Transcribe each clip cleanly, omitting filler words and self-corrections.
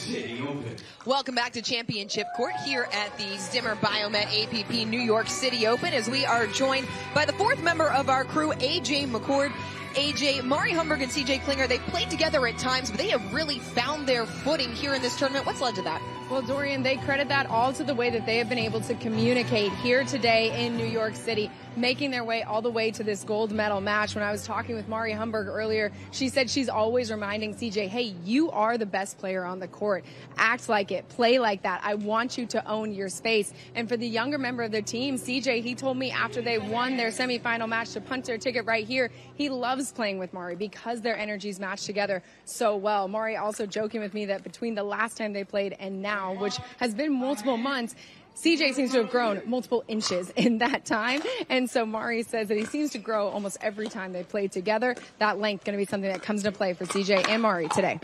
City Open. Welcome back to Championship Court here at the Zimmer Biomet APP New York City Open, as we are joined by the fourth member of our crew, AJ McCord. AJ, Mari Humberg and CJ Klinger, they played together at times, but they have really found their footing here in this tournament. What's led to that? Well, Dorian, they credit that all to the way that they have been able to communicate here today in New York City, making their way all the way to this gold medal match. When I was talking with Mari Humberg earlier, she said she's always reminding CJ, hey, you are the best player on the court. Act like it. Play like that. I want you to own your space. And for the younger member of their team, CJ, he told me after they won their semifinal match to punch their ticket right here, he loves playing with Mari because their energies match together so well. Mari also joking with me that between the last time they played and now, which has been multiple months, CJ seems to have grown multiple inches in that time. And so Mari says that he seems to grow almost every time they play together. That length going to be something that comes into play for CJ and Mari today.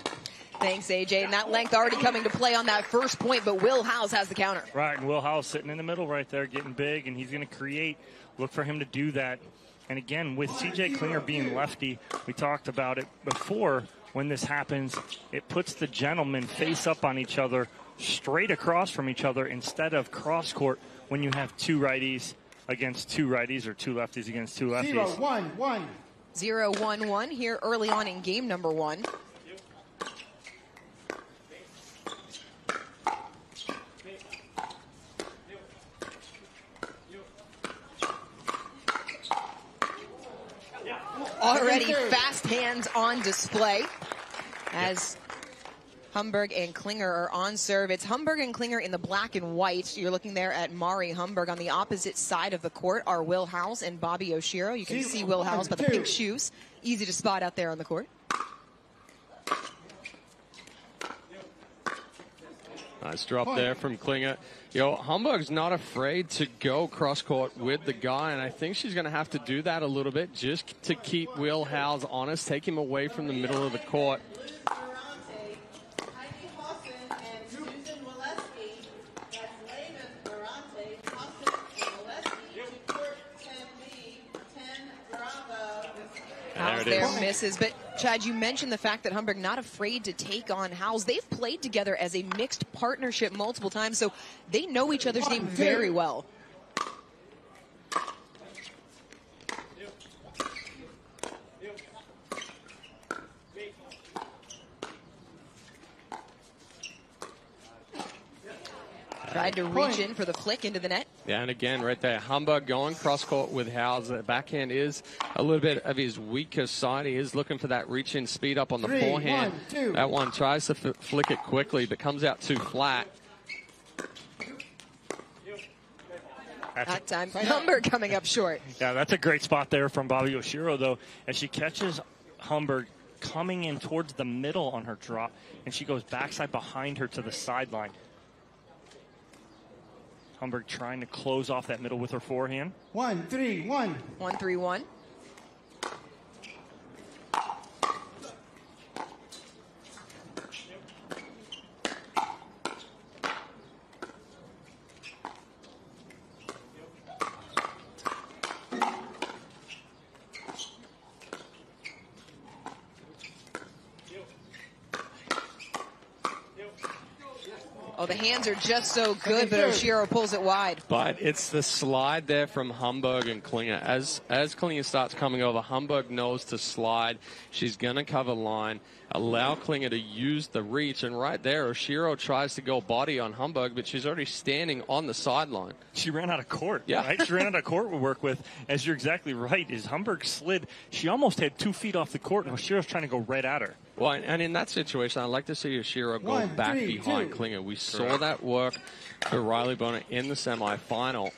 Thanks, AJ. And that length already coming to play on that first point, but Will Howells has the counter. Right, and Will Howells sitting in the middle right there, getting big, and he's going to create. Look for him to do that. And again, with CJ Klinger being lefty, we talked about it before. When this happens, it puts the gentlemen face up on each other, straight across from each other, instead of cross court when you have two righties against two righties or two lefties against two lefties. 0-1-1. 0-1-1 here early on in game number one. Already fast hands on display as Humberg and Klinger are on serve. It's Humberg and Klinger in the black and white. You're looking there at Mari Humberg. On the opposite side of the court are Will Howells and Bobby Oshiro. You can see Will Howells by the pink shoes. Easy to spot out there on the court. Nice drop there from Klinger. Humberg's not afraid to go cross-court with the guy, and I think she's going to have to do that a little bit just to keep Will Howells honest, take him away from the middle of the court. Howells there misses, but Chad, you mentioned the fact that Humberg not afraid to take on Howells. They've played together as a mixed partnership multiple times, so they know each other's game very well. Tried to reach in for the flick into the net. Yeah, and again, right there, Humberg going cross-court with Howells. The backhand is a little bit of his weaker side. He is looking for that reach-in speed up on the forehand. That one tries to flick it quickly, but comes out too flat. That time, Humberg coming up short. Yeah, that's a great spot there from Bobby Oshiro, though, as she catches Humberg coming in towards the middle on her drop, and she goes backside behind her to the sideline. Humberg trying to close off that middle with her forehand. 1-3-1. 1-3-1. Oh, the hands are just so good, but Oshiro pulls it wide. But it's the slide there from Humberg and Klinger. As Klinger starts coming over, Humberg knows to slide. She's going to cover line, allow Klinger to use the reach. And right there, Oshiro tries to go body on Humberg, but she's already standing on the sideline. She ran out of court. Yeah. Right? She ran out of court to work with. As you're exactly right, is Humberg slid. She almost had 2 feet off the court, and Oshiro's trying to go right at her. Well, and in that situation, I'd like to see Oshiro go back behind Klinger. We saw that work for Riley Bonner in the semifinal.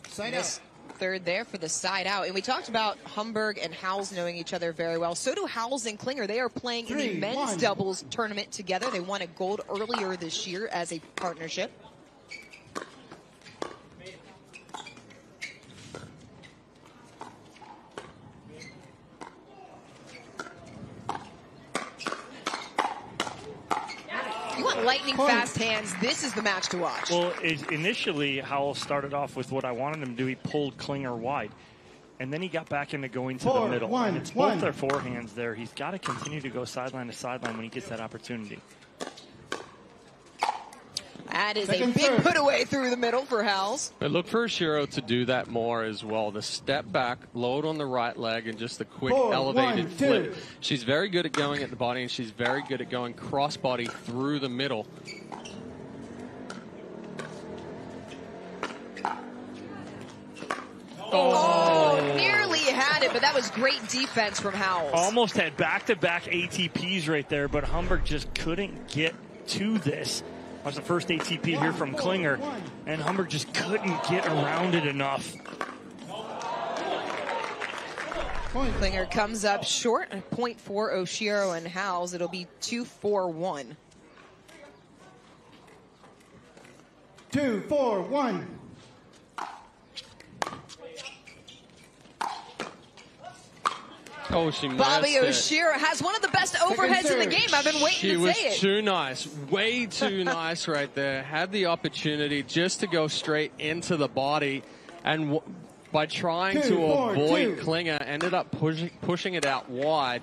Third there for the side out. And we talked about Humberg and Howells knowing each other very well. So do Howells and Klinger. They are playing in the men's doubles tournament together. They won a gold earlier this year as a partnership. You want lightning fast hands, this is the match to watch. Well, initially, Howell started off with what I wanted him to do. He pulled Klinger wide. And then he got back into going to the middle. And it's both their forehands there. He's got to continue to go sideline to sideline when he gets that opportunity. That is Second a big serve. put away through the middle for Howells. But look for Oshiro to do that more as well. The step back, load on the right leg, and just the quick 4, elevated 1, flip. 2. She's very good at going at the body, and she's very good at going cross-body through the middle. Oh, nearly had it, but that was great defense from Howells. Almost had back-to-back ATPs right there, but Humberg just couldn't get to this. That was the first ATP here from Klinger, and Humberg just couldn't get around it enough. Klinger comes up short, a point for Oshiro and Howells. It'll be 2-4-1. 2, 4, 1. Oh, she missed Bobby it. Oshiro has one of the best overheads in the game. I've been waiting She to was say it. too nice, way too nice right there. Had the opportunity just to go straight into the body, and by trying 2, to 4, avoid 2. Klinger, ended up pushing it out wide.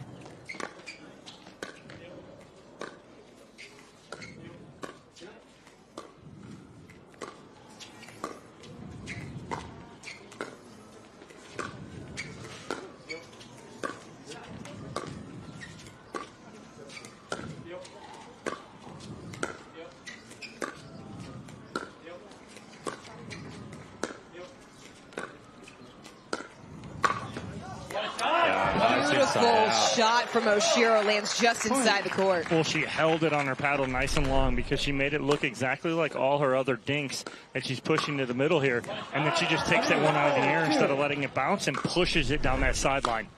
Beautiful shot from Oshiro, lands just inside the court. Well, she held it on her paddle nice and long because she made it look exactly like all her other dinks that she's pushing to the middle here. And then she just takes that one out of the air instead of letting it bounce and pushes it down that sideline.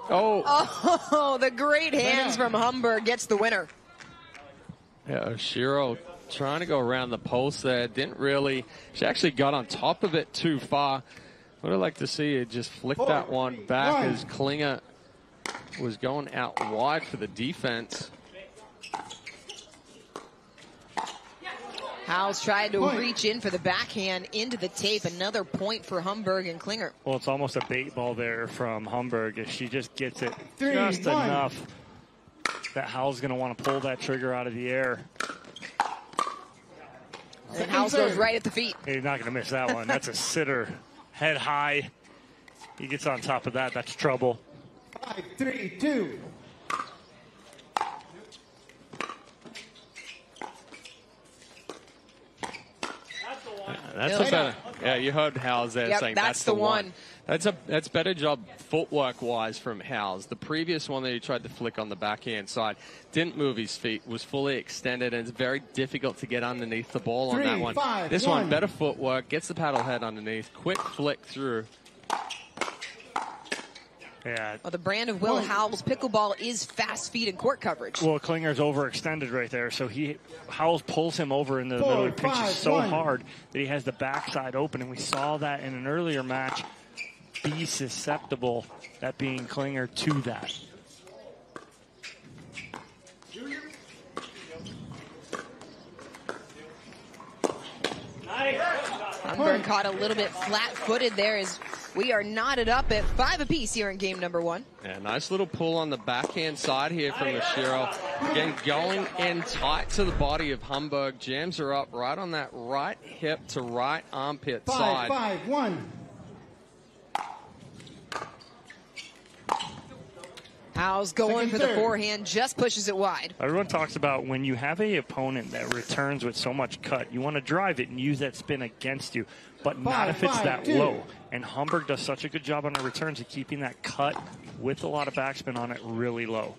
Oh, the great hands from Humberg gets the winner. Yeah, Oshiro trying to go around the post there. Didn't really. She actually got on top of it too far. Would have liked to see it just flick that one back as Klinger was going out wide for the defense. Howells tried to reach in for the backhand into the tape. Another point for Humberg and Klinger. Well, it's almost a bait ball there from Humberg. If she just gets it 3, just 1. enough, that Howell's going to want to pull that trigger out of the air. And Howells goes right at the feet. He's not going to miss that one. That's a sitter. Head high. He gets on top of that. That's trouble. 5, 3, 2. That's a better. Yeah, you heard Howells there saying that's the one. That's better job footwork wise from Howells. The previous one that he tried to flick on the backhand side didn't move his feet, was fully extended, and it's very difficult to get underneath the ball on 3, that one. 5, this 1. one, better footwork, gets the paddle head underneath, quick flick through. Yeah. Well, the brand of Will Howells pickleball is fast feet and court coverage. Well, Klinger's overextended right there, so Howells pulls him over in the 4, middle. He pinches 5, so 1. hard that he has the backside open, and we saw that in an earlier match. Be susceptible, that being Klinger, to that. Humberg caught a little bit flat-footed there as we are knotted up at 5 apiece here in game number 1. Yeah, nice little pull on the backhand side here from Oshiro. Again, going in tight to the body of Humberg, jams her up right on that right hip to right armpit 5, side. 5, 1. Howells going Second for the serve. forehand, just pushes it wide. Everyone talks about when you have a opponent that returns with so much cut, you want to drive it and use that spin against you, but not 5, if it's 5, that 2. low. And Humberg does such a good job on her returns of keeping that cut with a lot of backspin on it really low.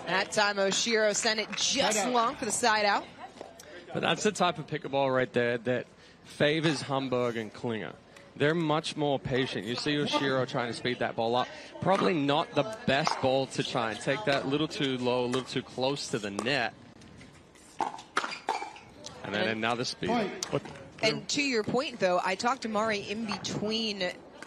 That time Oshiro sent it just long for the side out. But that's the type of pickleball right there that favors Humberg and Klinger. They're much more patient. You see Oshiro trying to speed that ball up. Probably not the best ball to try and take that a little too low, a little too close to the net. And then another speed. And to your point, though, I talked to Mari in between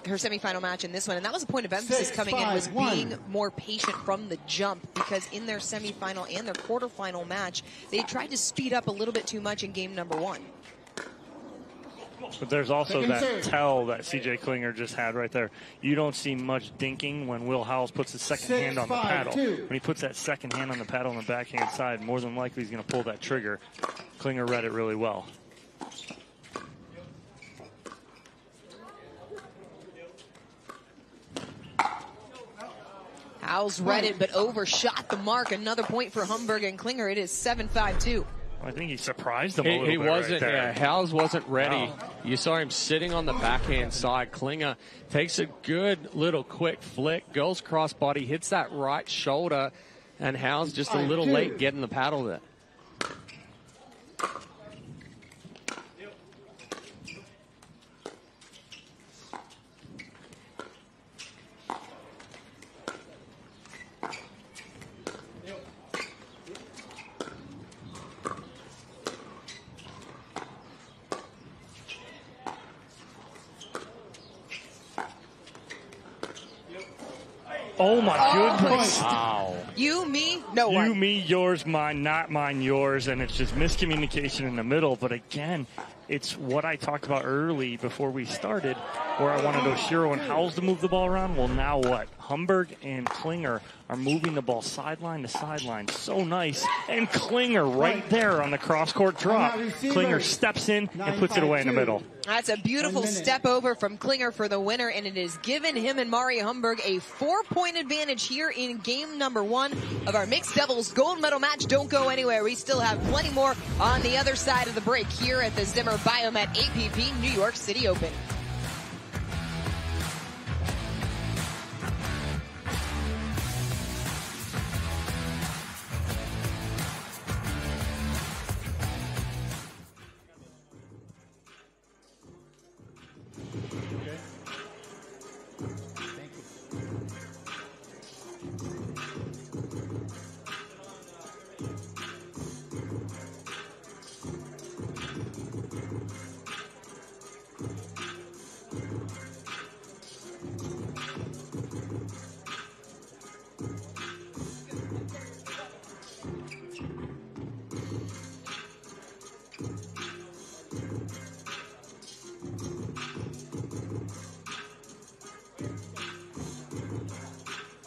her semifinal match and this one, and that was a point of emphasis coming in, was being more patient from the jump, because in their semifinal and their quarterfinal match, they tried to speed up a little bit too much in game number 1. But there's also that tell that CJ Klinger just had right there. You don't see much dinking when Will Howells puts his second hand on the paddle. When he puts that second hand on the paddle on the backhand side, more than likely he's going to pull that trigger. Klinger read it really well. Howells read it, but overshot the mark. Another point for Humberg and Klinger. It is 7-5-2. I think he surprised them a little bit. He wasn't. Right there. Yeah, Howells wasn't ready. Wow. You saw him sitting on the backhand side. Klinger takes a good little quick flick, goes cross body, hits that right shoulder, and Howells just a little late getting the paddle there. Oh, my goodness. Wow. You, me, no one. You, me, yours, mine, not mine, yours, and it's just miscommunication in the middle. But again, it's what I talked about early before we started, where I wanted Oshiro and Howells to move the ball around. Well, now what? Humberg and Klinger are moving the ball sideline to sideline. So nice. And Klinger right there on the cross-court drop. Klinger steps in and puts it away in the middle. That's a beautiful step over from Klinger for the winner, and it has given him and Mari Humberg a 4-point advantage here in game number 1 of our mixed doubles gold medal match. Don't go anywhere. We still have plenty more on the other side of the break here at the Zimmer Biomet APP New York City Open.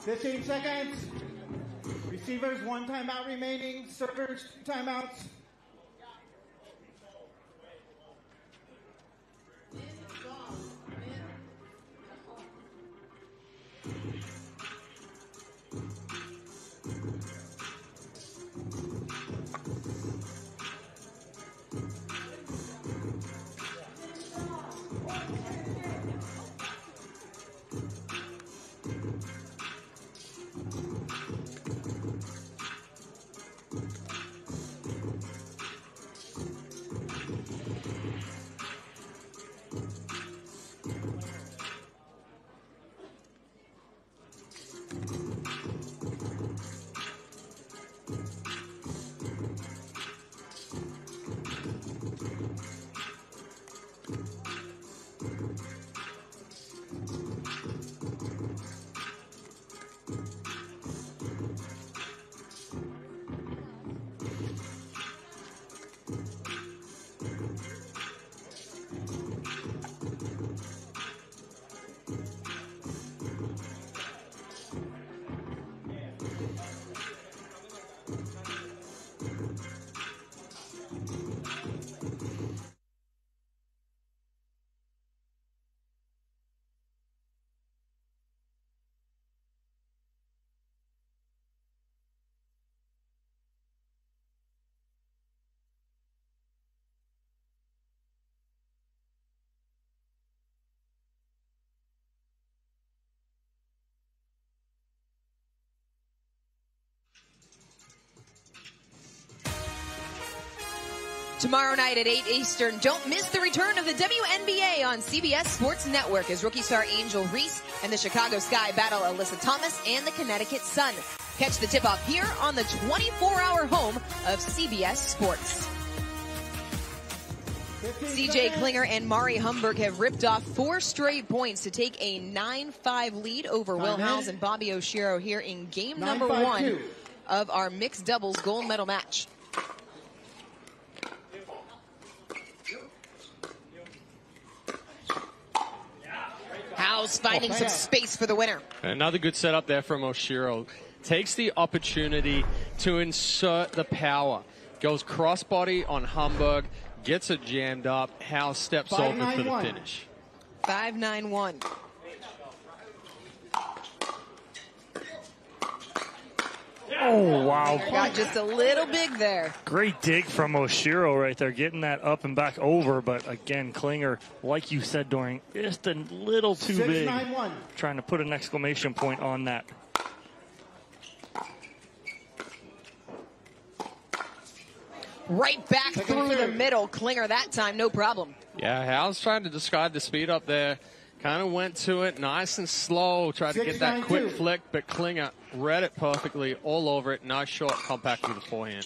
$15 seconds. Receivers, 1 timeout remaining. Servers, 2 timeouts. Tomorrow night at 8 Eastern, don't miss the return of the WNBA on CBS Sports Network as rookie star Angel Reese and the Chicago Sky battle Alyssa Thomas and the Connecticut Sun. Catch the tip-off here on the 24-hour home of CBS Sports. CJ Klinger and Mari Humberg have ripped off 4 straight points to take a 9-5 lead over Will Howells and Bobby Oshiro here in game number 1 of our mixed doubles gold medal match. Howells finding some space for the winner. Another good setup there from Oshiro. Takes the opportunity to insert the power. Goes crossbody on Humberg, gets it jammed up. Howells steps over for the finish. 5-9-1. Oh, wow. Got just a little big there. Great dig from Oshiro right there, getting that up and back over. But again, Klinger, like you said, Dorian, just a little too big. 6-9-1. Trying to put an exclamation point on that. Right back through the middle. Klinger that time, no problem. Yeah, Howells trying to discard the speed up there. Kind of went to it nice and slow. Tried to get that quick flick, but Klinger read it perfectly all over it. Nice short compact with the forehand.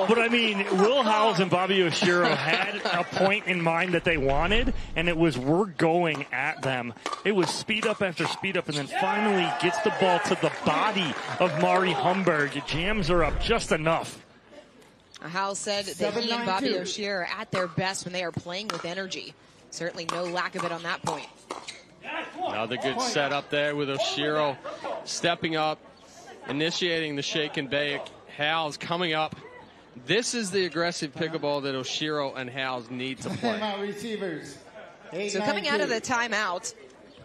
But I mean, Will Howells and Bobby Oshiro had a point in mind that they wanted, and it was we're going at them. It was speed up after speed up, and then finally gets the ball to the body of Mari Humberg. It jams her up just enough. Howells said that he and Bobby Oshiro are at their best when they are playing with energy. Certainly no lack of it on that point. Another good setup there with Oshiro stepping up, initiating the shake and bake. Howells coming up. This is the aggressive pickleball that Oshiro and Howells need to play. So coming out of the timeout,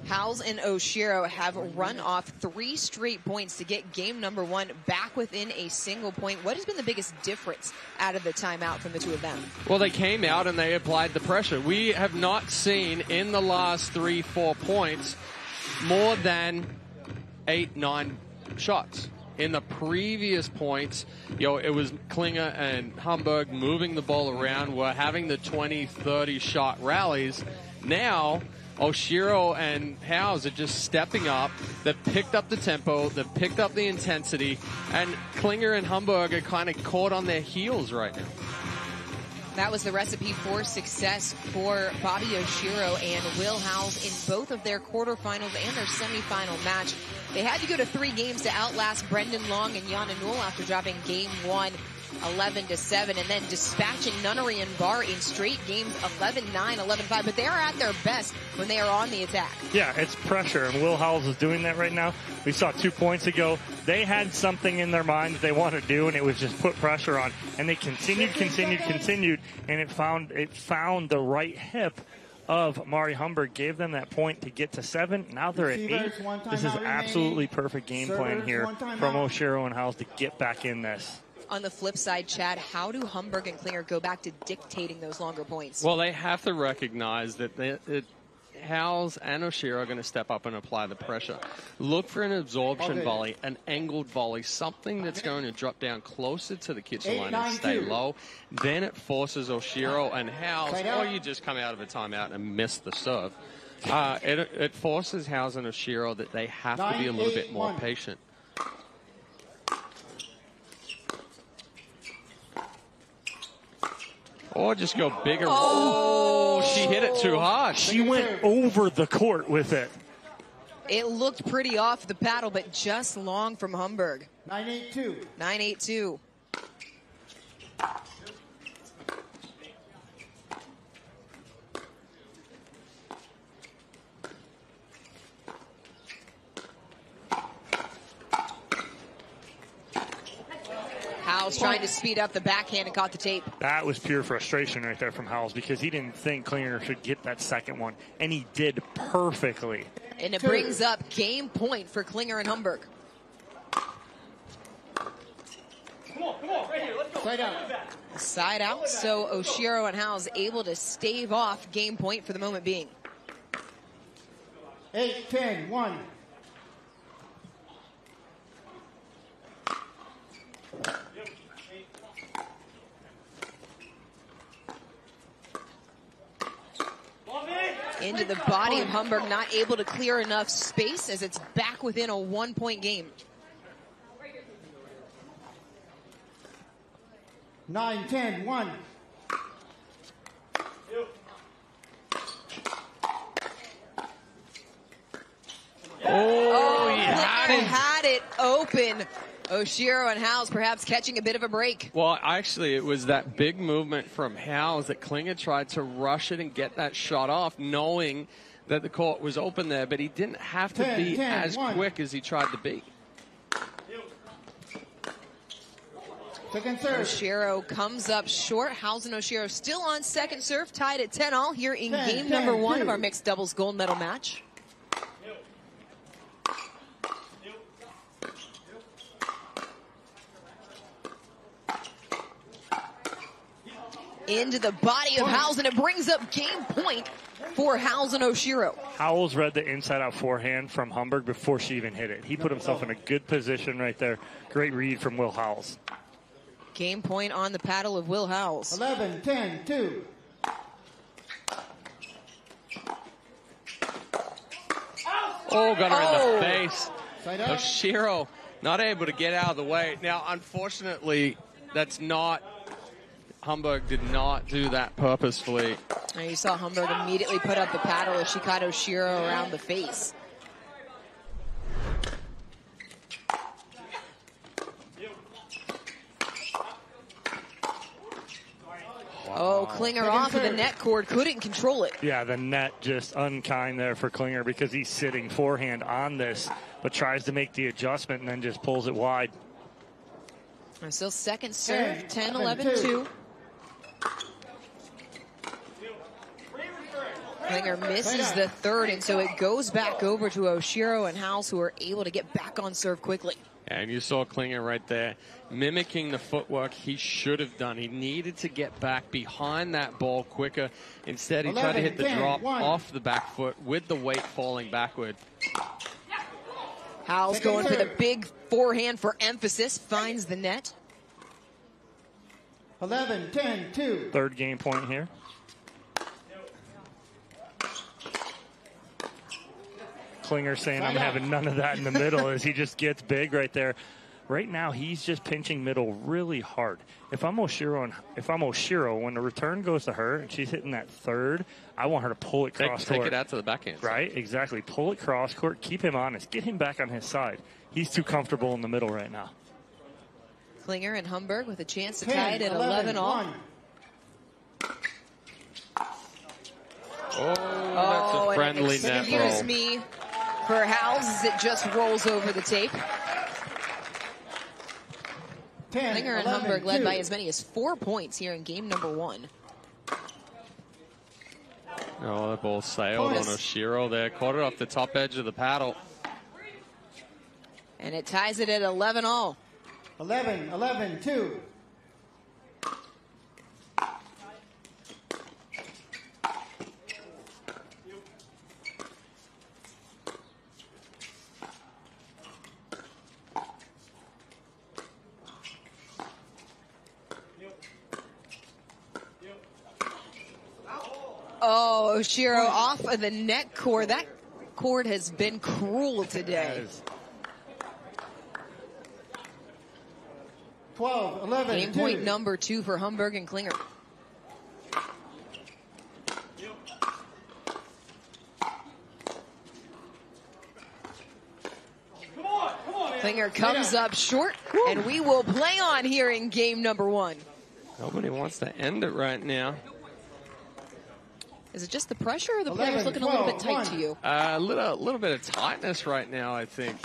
Howells and Oshiro have run off 3 straight points to get game number 1 back within a single point. What has been the biggest difference out of the timeout from the two of them? Well, they came out and they applied the pressure. We have not seen in the last 3-4 points more than 8-9 shots. In the previous points, it was Klinger and Humberg moving the ball around. We're having the 20-30 shot rallies. Now, Oshiro and Howells are just stepping up. They've picked up the tempo. They've picked up the intensity. And Klinger and Humberg are kind of caught on their heels right now. That was the recipe for success for Bobby Oshiro and Will Howells in both of their quarterfinals and their semifinal match. They had to go to 3 games to outlast Brendan Long and Yana Newell after dropping game 1 11-7 and then dispatching Nunnery and Barr in straight games 11-9, 11-5. But they are at their best when they are on the attack. Yeah, it's pressure, and Will Howells is doing that right now. We saw 2 points ago. They had something in their mind that they wanted to do, and it was just put pressure on. And they continued, and it found the right hip of Mari Humberg, gave them that point to get to 7. Now they're at 8. This is absolutely perfect game plan here from Oshiro and Howells to get back in this. On the flip side, Chad, how do Humberg and Klinger go back to dictating those longer points? Well, they have to recognize that Howells and Oshiro are going to step up and apply the pressure. Look for an absorption volley, an angled volley, something that's going to drop down closer to the kitchen line and stay low. Then it forces Oshiro and Howells, or you just come out of a timeout and miss the serve. It forces Howells and Oshiro that they have to be a little bit more patient. Or just go bigger. Oh, she hit it too hard. She went over the court with it. It looked pretty off the paddle, but just long from Humberg. 9-8-2. 9-8-2. Howells trying to speed up the backhand and caught the tape. That was pure frustration right there from Howells because he didn't think Klinger should get that second one, and he did perfectly. And it brings up game point for Klinger and Humberg. Come on, right here. Let's go. Side out. Side out, so Oshiro and Howells able to stave off game point for the moment being. 8-10-1. Into the body of Humberg, not able to clear enough space as it's back within a 1-point game. 9-10, 1. Oh, he had it open. Oshiro and Howells perhaps catching a bit of a break. Well, actually, it was that big movement from Howells that Klinger tried to rush it and get that shot off, knowing that the court was open there, but he didn't have to be as quick as he tried to be. Second serve. Oshiro comes up short. Howells and Oshiro still on second serve, tied at 10-all here in game number 1 of our mixed doubles gold medal match. Into the body of Howells, and it brings up game point for Howells and Oshiro. Howells read the inside-out forehand from Humberg before she even hit it. He put himself in a good position right there. Great read from Will Howells. Game point on the paddle of Will Howells. 11-10, 2. Oh, got her in the face. Side up. Oshiro not able to get out of the way. Now, unfortunately, that's not... Humberg did not do that purposefully. And you saw Humberg immediately put up the paddle as she caught Oshiro around the face. Oh, Klinger off of the net cord, couldn't control it. Yeah, the net just unkind there for Klinger because he's sitting forehand on this, but tries to make the adjustment and then just pulls it wide. And still second serve, 10-11-2. Klinger misses the third, and so it goes back over to Oshiro and Howells, who are able to get back on serve quickly. And you saw Klinger right there mimicking the footwork he should have done. He needed to get back behind that ball quicker. Instead, he tried to hit the drop off the back foot with the weight falling backward. Howells going for the big forehand for emphasis, finds the net. 11-10, 2. Third game point here. Klinger saying I'm having none of that in the middle as he just gets big right there. Right now, he's just pinching middle really hard. If I'm Oshiro, when the return goes to her and she's hitting that third, I want her to pull it cross court. Take it out to the backhand. Right, exactly. Pull it cross court, keep him honest, get him back on his side. He's too comfortable in the middle right now. Klinger and Humberg with a chance to tie it at 11-all. Oh, that's a friendly net roll. Excuse me for Howells as it just rolls over the tape. Klinger and Humberg led by as many as 4 points here in game number 1. Oh, the ball sailed on Oshiro there. Caught it off the top edge of the paddle. And it ties it at 11-all. 11-11-2. Oh, Oshiro off of the net cord. That cord has been cruel today. 12-11. Game point number 2 for Humberg and Klinger. Klinger comes up short, and we will play on here in game number 1. Nobody wants to end it right now. Is it just the pressure, or the players looking a little bit tight to you? A little bit of tightness right now, I think.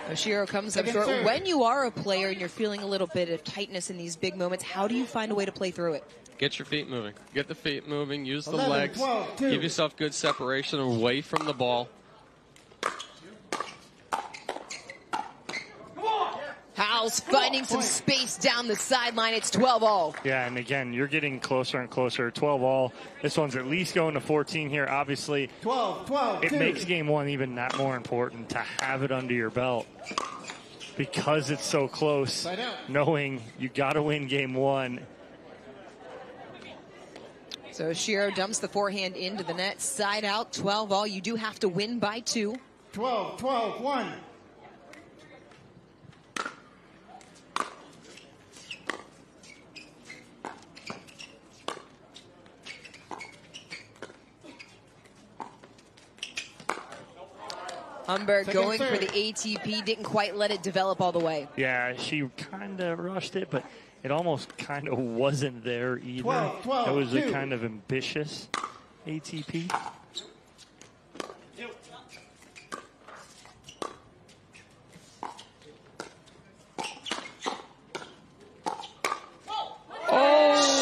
Oshiro comes up short. When you are a player and you're feeling a little bit of tightness in these big moments, how do you find a way to play through it? Get your feet moving. Get the feet moving. Use the legs. Give yourself good separation away from the ball. Howells Howells finding some space down the sideline. It's 12-all. Yeah, and again, you're getting closer and closer. 12-all. This one's at least going to 14 here. Obviously, 12, it makes game one even that more important to have it under your belt because it's so close, knowing you got to win game one. So Oshiro dumps the forehand into the net. Side out, 12-all. You do have to win by 2. 12-1. Humberg going for the ATP, didn't quite let it develop all the way. Yeah, she kind of rushed it, but it almost kind of wasn't there either. 12, it was 2. a kind of ambitious ATP.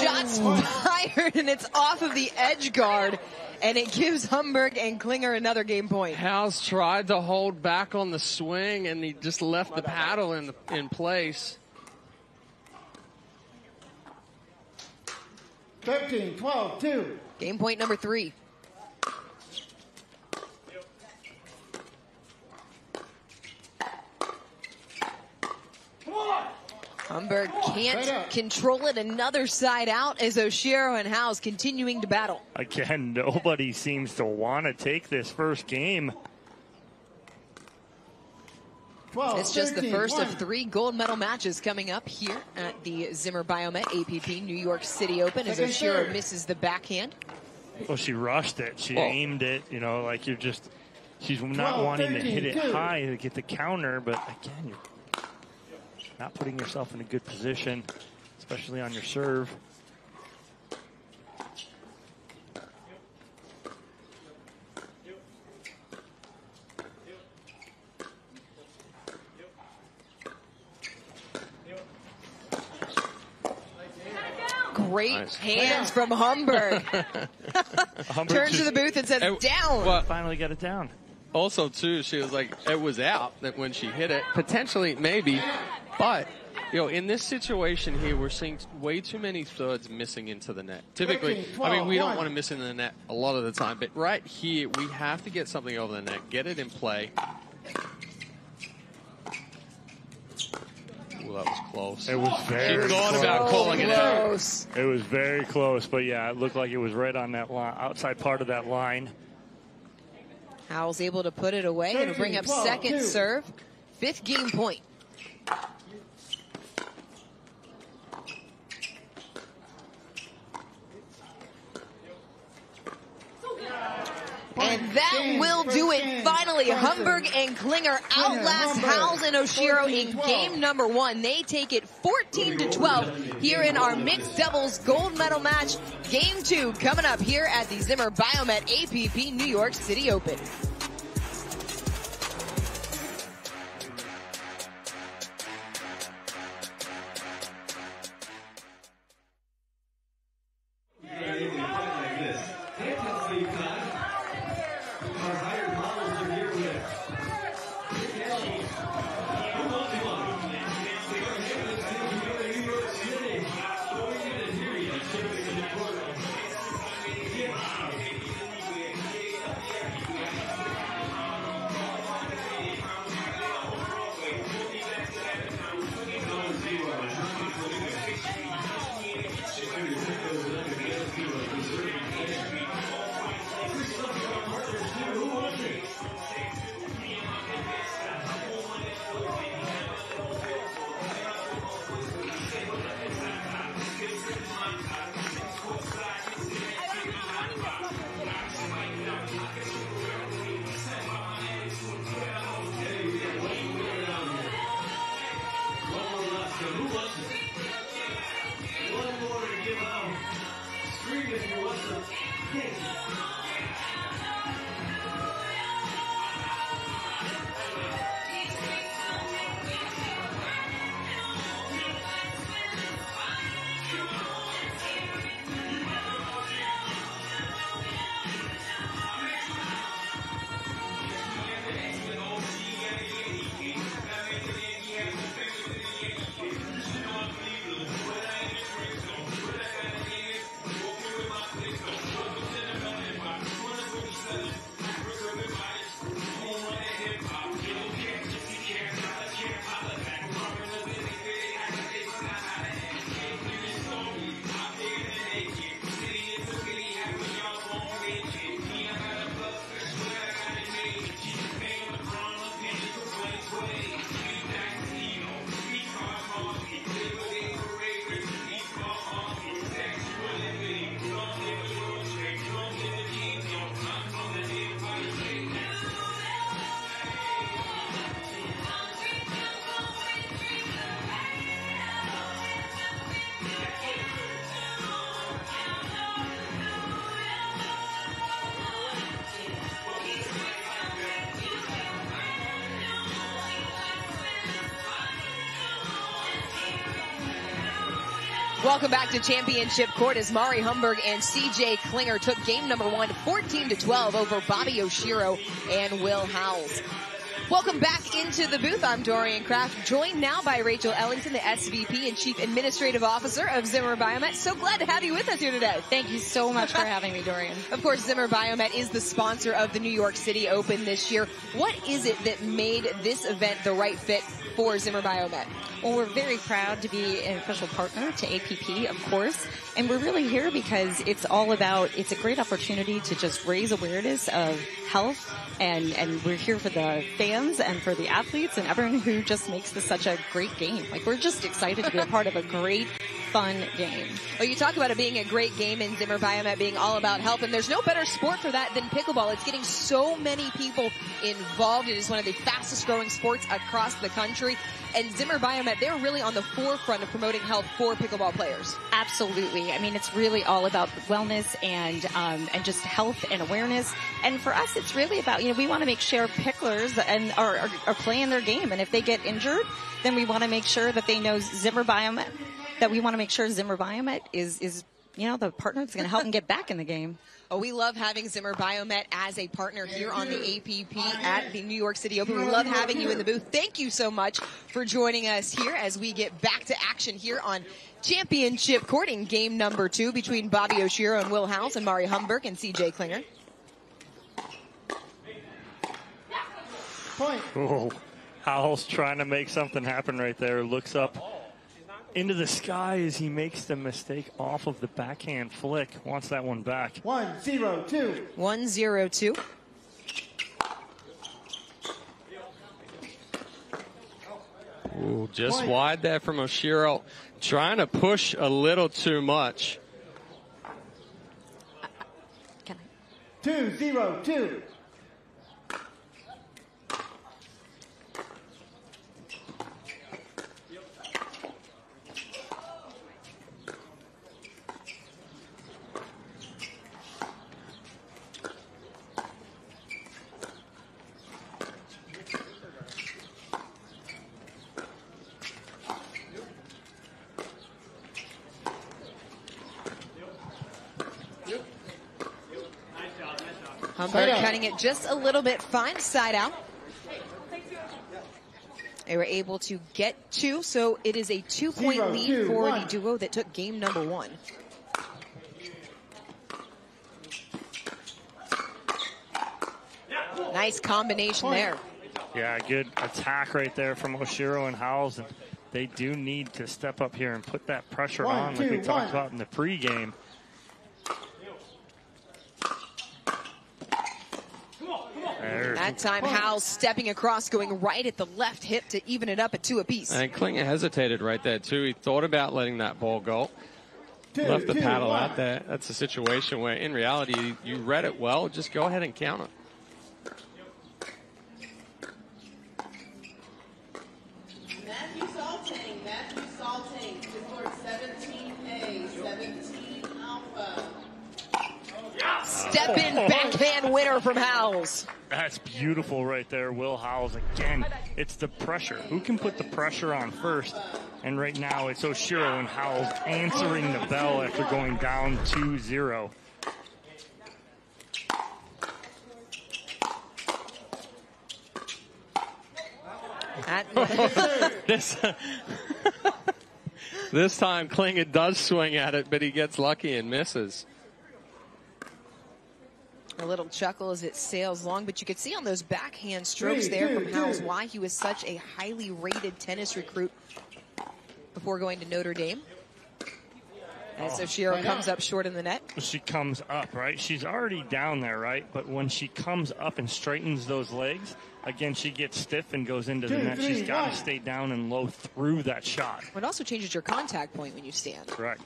Shots fired, and it's off of the edge guard. And it gives Humberg and Klinger another game point. Howells tried to hold back on the swing, and he just left the paddle in place. 13-12-2. Game point number 3. Humberg can't control it. Another side out as Oshiro and Howells continuing to battle. Again, nobody seems to want to take this first game. It's just the first of 3 gold medal matches coming up here at the Zimmer Biomet APP New York City Open as Oshiro misses the backhand. Well, she rushed it. She aimed it, you know, like she's not wanting to hit it high to get the counter, but again, you're not putting yourself in a good position, especially on your serve. Great hands from Humberg. Turns to the booth and says, down. Well, finally got it down. Also, too, she was like, it was out that when she hit it. Potentially, maybe. But, you know, in this situation here, we're seeing way too many thirds missing into the net. Typically, I mean, we don't want to miss into the net a lot of the time. But right here, we have to get something over the net, get it in play. Ooh, that was close. It was very close. She thought about calling it out. It was very close, but yeah, it looked like it was right on that line, outside part of that line. Howells able to put it away and bring up second serve. 5th game point. And that will do it. Finally, Humberg and Klinger outlast Howells and Oshiro in game number 1. They take it 14-12 here in our mixed doubles gold medal match. Game 2 coming up here at the Zimmer Biomet APP New York City Open. Welcome back to Championship Court as Mari Humberg and CJ Klinger took game number 1, 14-12 over Bobby Oshiro and Will Howells. Welcome back into the booth. I'm Dorian Kraft, joined now by Rachel Ellington, the SVP and Chief Administrative Officer of Zimmer Biomet. So glad to have you with us here today. Thank you so much for having me, Dorian. Of course, Zimmer Biomet is the sponsor of the New York City Open this year. What is it that made this event the right fit for Zimmer Biomet? Well, we're very proud to be an official partner to APP, of course. And we're really here because it's all about, it's a great opportunity to just raise awareness of health. And we're here for the fans and for the athletes and everyone who just makes this such a great game. Like, we're just excited to be a part of a great, fun game. Well, you talk about it being a great game and Zimmer Biomet being all about health, and there's no better sport for that than pickleball. It's getting so many people involved. It is one of the fastest growing sports across the country. And Zimmer Biomet, they're really on the forefront of promoting health for pickleball players. Absolutely. I mean, it's really all about wellness and just health and awareness. And for us, it's really about, we want to make sure picklers and are playing their game. And if they get injured, then we want to make sure that they know Zimmer Biomet, that we want to make sure Zimmer Biomet is the partner that's going to help them get back in the game. Oh, we love having Zimmer Biomet as a partner here on the APP at the New York City Open. We love having you in the booth. Thank you so much for joining us here as we get back to action here on Championship Court in game number 2 between Bobby Oshiro and Will Howells and Mari Humberg and CJ Klinger. Point. Oh, Howells trying to make something happen right there. Looks up into the sky as he makes the mistake off of the backhand flick. Wants that one back. 1-0-2. 1-0-2. Ooh, just wide there from Oshiro. Trying to push a little too much. 2-0-2. Humberg cutting it just a little bit fine side out. They were able to get 2, so it is a 2-point lead for the duo that took game number 1. Nice combination there. Yeah, good attack right there from Oshiro and Howells. And they do need to step up here and put that pressure on like we talked about in the pregame. That time, Howells stepping across, going right at the left hip to even it up at 2 apiece. And Klinger hesitated right there, too. He thought about letting that ball go. Left the paddle out there. That's a situation where, in reality, you read it well. Just go ahead and counter. Matthew Salting, score 17A, 17 Alpha. Step in backhand winner from Howells. That's beautiful right there, Will Howells. Again, it's the pressure. Who can put the pressure on first? And right now it's Oshiro and Howells answering the bell after going down 2-0. This time Klinger does swing at it, but he gets lucky and misses. A little chuckle as it sails long, but you could see on those backhand strokes there from Howells why he was such a highly rated tennis recruit before going to Notre Dame. As Oshiro comes up short in the net. She comes up, right? She's already down there, right? But when she comes up and straightens those legs, again, she gets stiff and goes into the net. She's got to stay down and low through that shot. It also changes your contact point when you stand. Correct.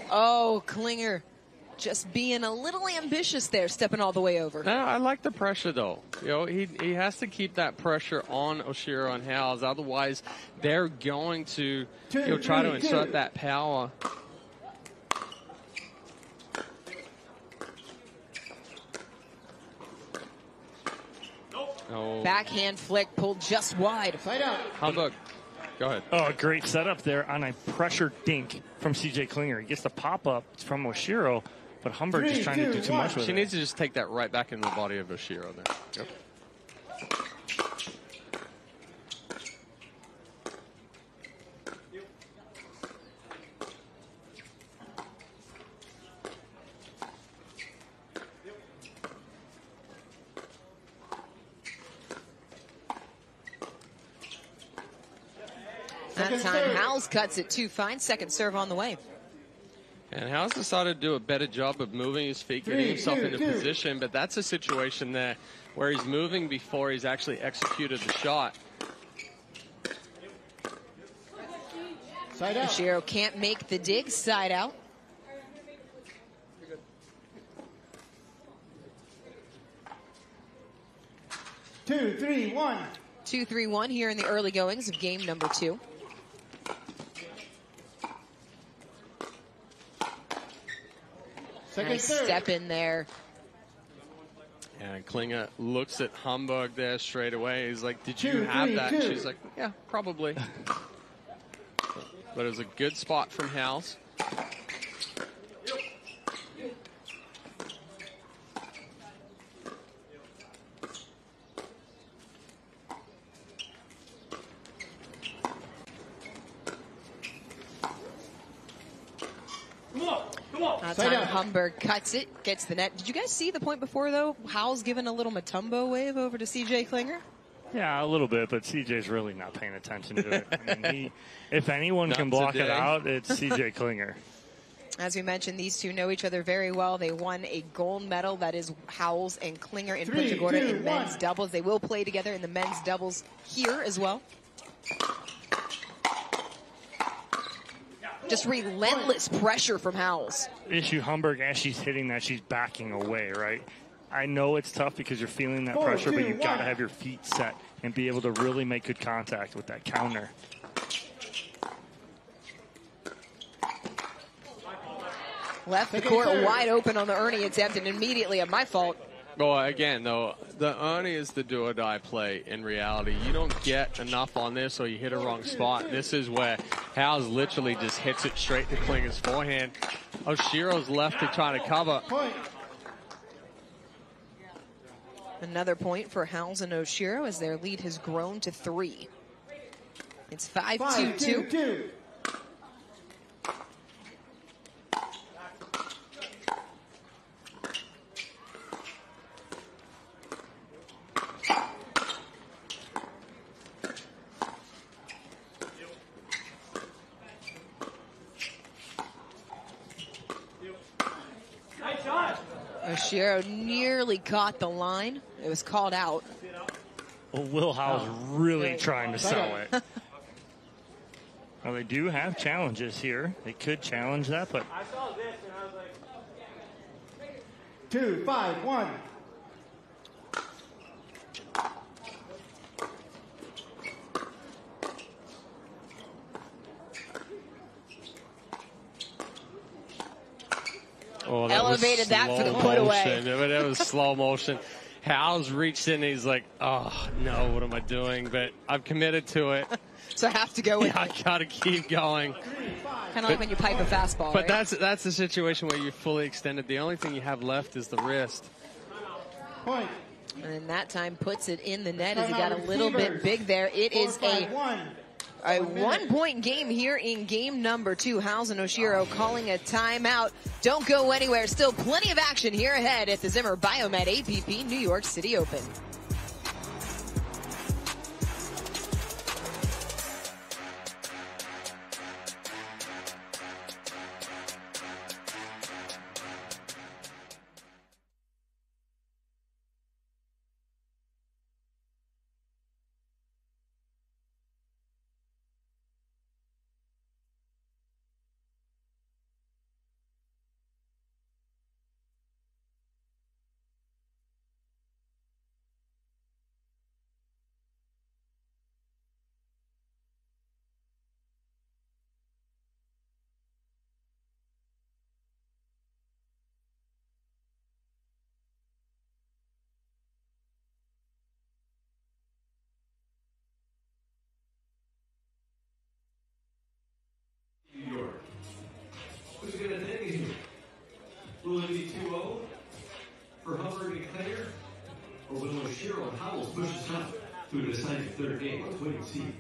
Oh, Klinger just being a little ambitious there, stepping all the way over. No, I like the pressure, though. He has to keep that pressure on Oshiro and Howells. Otherwise, they're going to try to insert that power. Backhand flick pulled just wide. Side out. Humberg Go ahead. Oh, great setup there on a pressure dink from CJ Klinger. He gets the pop-up from Oshiro, but Humberg just trying to do too much with it. She needs to just take that right back into the body of Oshiro there. Yep. That time, Howells cuts it too fine. Second serve on the way. And Howells decided to do a better job of moving his feet, getting himself into position, but that's a situation there where he's moving before he's actually executed the shot. Side out. Oshiro can't make the dig. Side out. Two, three, one. 2-3-1 here in the early goings of game number 2. Second Nice serve. step in there. And Klinger looks at Humberg there straight away. He's like, did you 2, have 3, that? 2. And she's like, yeah, probably. But it was a good spot from Howells. That time Humberg cuts it, gets the net. Did you guys see the point before, though? Howells giving a little Matumbo wave over to CJ Klinger? Yeah, a little bit, but CJ's really not paying attention to it. I mean, if anyone can block it out, it's CJ Klinger. As we mentioned, these two know each other very well. They won a gold medal. That is Howells and Klinger in Punta Gorda in men's doubles. They will play together in the men's doubles here as well. Just relentless pressure from Howells. Issue Humberg, as she's hitting that, she's backing away, right? I know it's tough because you're feeling that pressure, but you've got to have your feet set and be able to really make good contact with that counter. Left the court wide open on the Ernie attempt, and immediately at my fault. Well, again, though, the Ernie is the do-or-die play in reality. You don't get enough on this or you hit a wrong spot. This is where Howells literally just hits it straight to Klinger's forehand. Oshiro's left to try to cover. Another point for Howells and Oshiro as their lead has grown to 3. It's 5-2-2. Oshiro nearly caught the line. It was called out. Well, Will Howells really trying to sell it. Well, they do have challenges here. They could challenge that, but I saw this and I was like, 2, 5, 1. Oh, Elevated that for the put away. That was slow motion. Howells reached in and he's like, oh, no, what am I doing? But I've committed to it. So I have to go with Yeah, I got to keep going. kind of like when you pipe a fastball, But right? that's the situation where you're fully extended. The only thing you have left is the wrist. Point. And then that time puts it in the net as he got a little bit big there. It is a 1-point game here in game number 2. Howells and Oshiro calling a timeout. Don't go anywhere. Still plenty of action here ahead at the Zimmer Biomet APP New York City Open. when Oshiro and Howells pushes Hunt through the decisive third game with winning seed.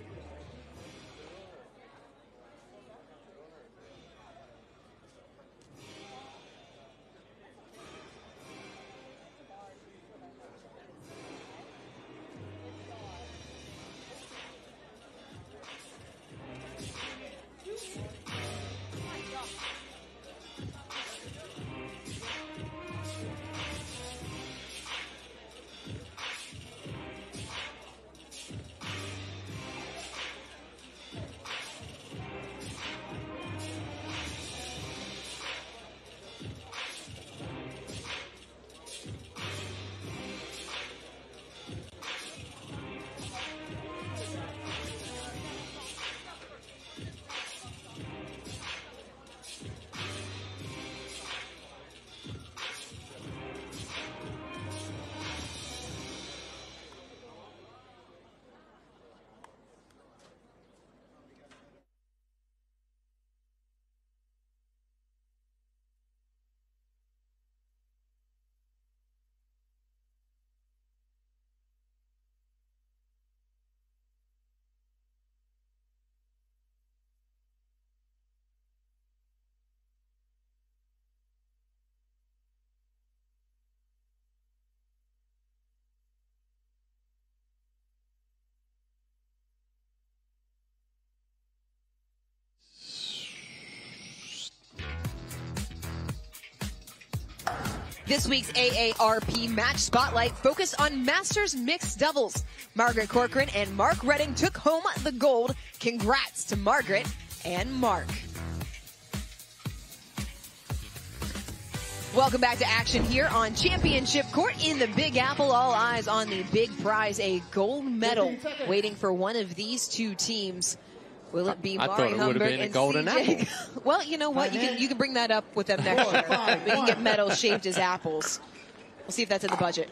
This week's AARP Match Spotlight focused on Masters Mixed Doubles. Margaret Corcoran and Mark Redding took home the gold. Congrats to Margaret and Mark. Welcome back to action here on Championship Court in the Big Apple. All eyes on the big prize, a gold medal waiting for one of these two teams. Will it be Mari Humberg and golden apple? Well, you know what? You can bring that up with them next year. We can get medals shaped as apples. We'll see if that's in the budget.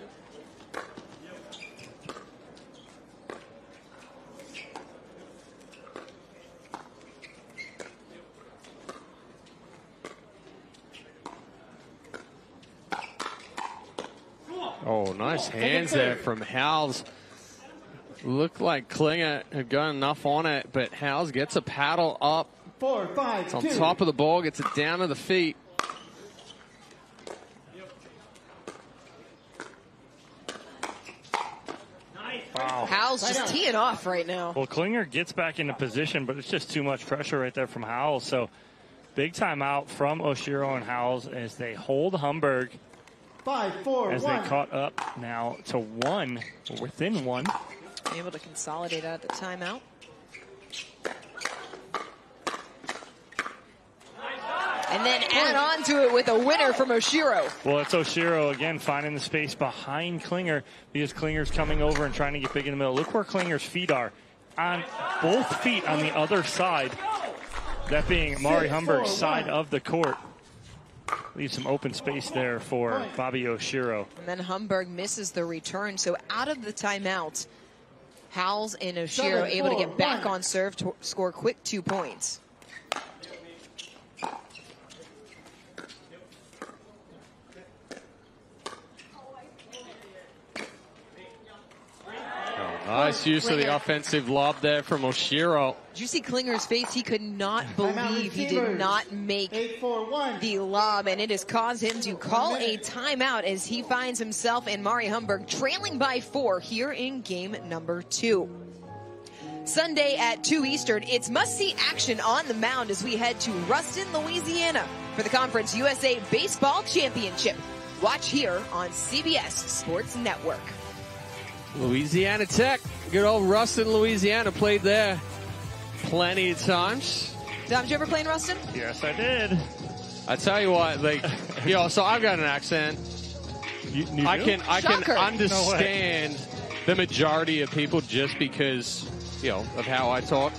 Oh, nice hands there from Howells. Looked like Klinger had got enough on it, but Howells gets a paddle up. 4, 5, it's on 2. top of the ball, gets it down to the feet. Wow. Howells just teeing off right now. Well, Klinger gets back into position, but it's just too much pressure right there from Howells. So big timeout from Oshiro and Howells as they hold Humberg. 5, 4, as 1. they caught up now to 1, within 1. Able to consolidate out the timeout. And then add on to it with a winner from Oshiro. Well, it's Oshiro again finding the space behind Klinger because Klinger's coming over and trying to get big in the middle. Look where Klinger's feet are. On both feet on the other side. That being Mari Humberg's side of the court. Leaves some open space there for Bobby Oshiro. And then Humberg misses the return. So out of the timeout, Howells and Oshiro able to get back on serve to score quick 2 points. Nice use of the offensive lob there from Oshiro. Did you see Klinger's face? He could not believe he did not make the lob, and it has caused him to call a timeout as he finds himself and Mari Humberg trailing by 4 here in game number 2. Sunday at 2 Eastern, it's must-see action on the mound as we head to Ruston, Louisiana for the Conference USA Baseball Championship. Watch here on CBS Sports Network. Louisiana Tech, good old Ruston, Louisiana, played there plenty of times. Dom, did you ever play in Ruston? Yes, I did. I tell you what, like, so I've got an accent. I can understand the majority of people just because, of how I talk.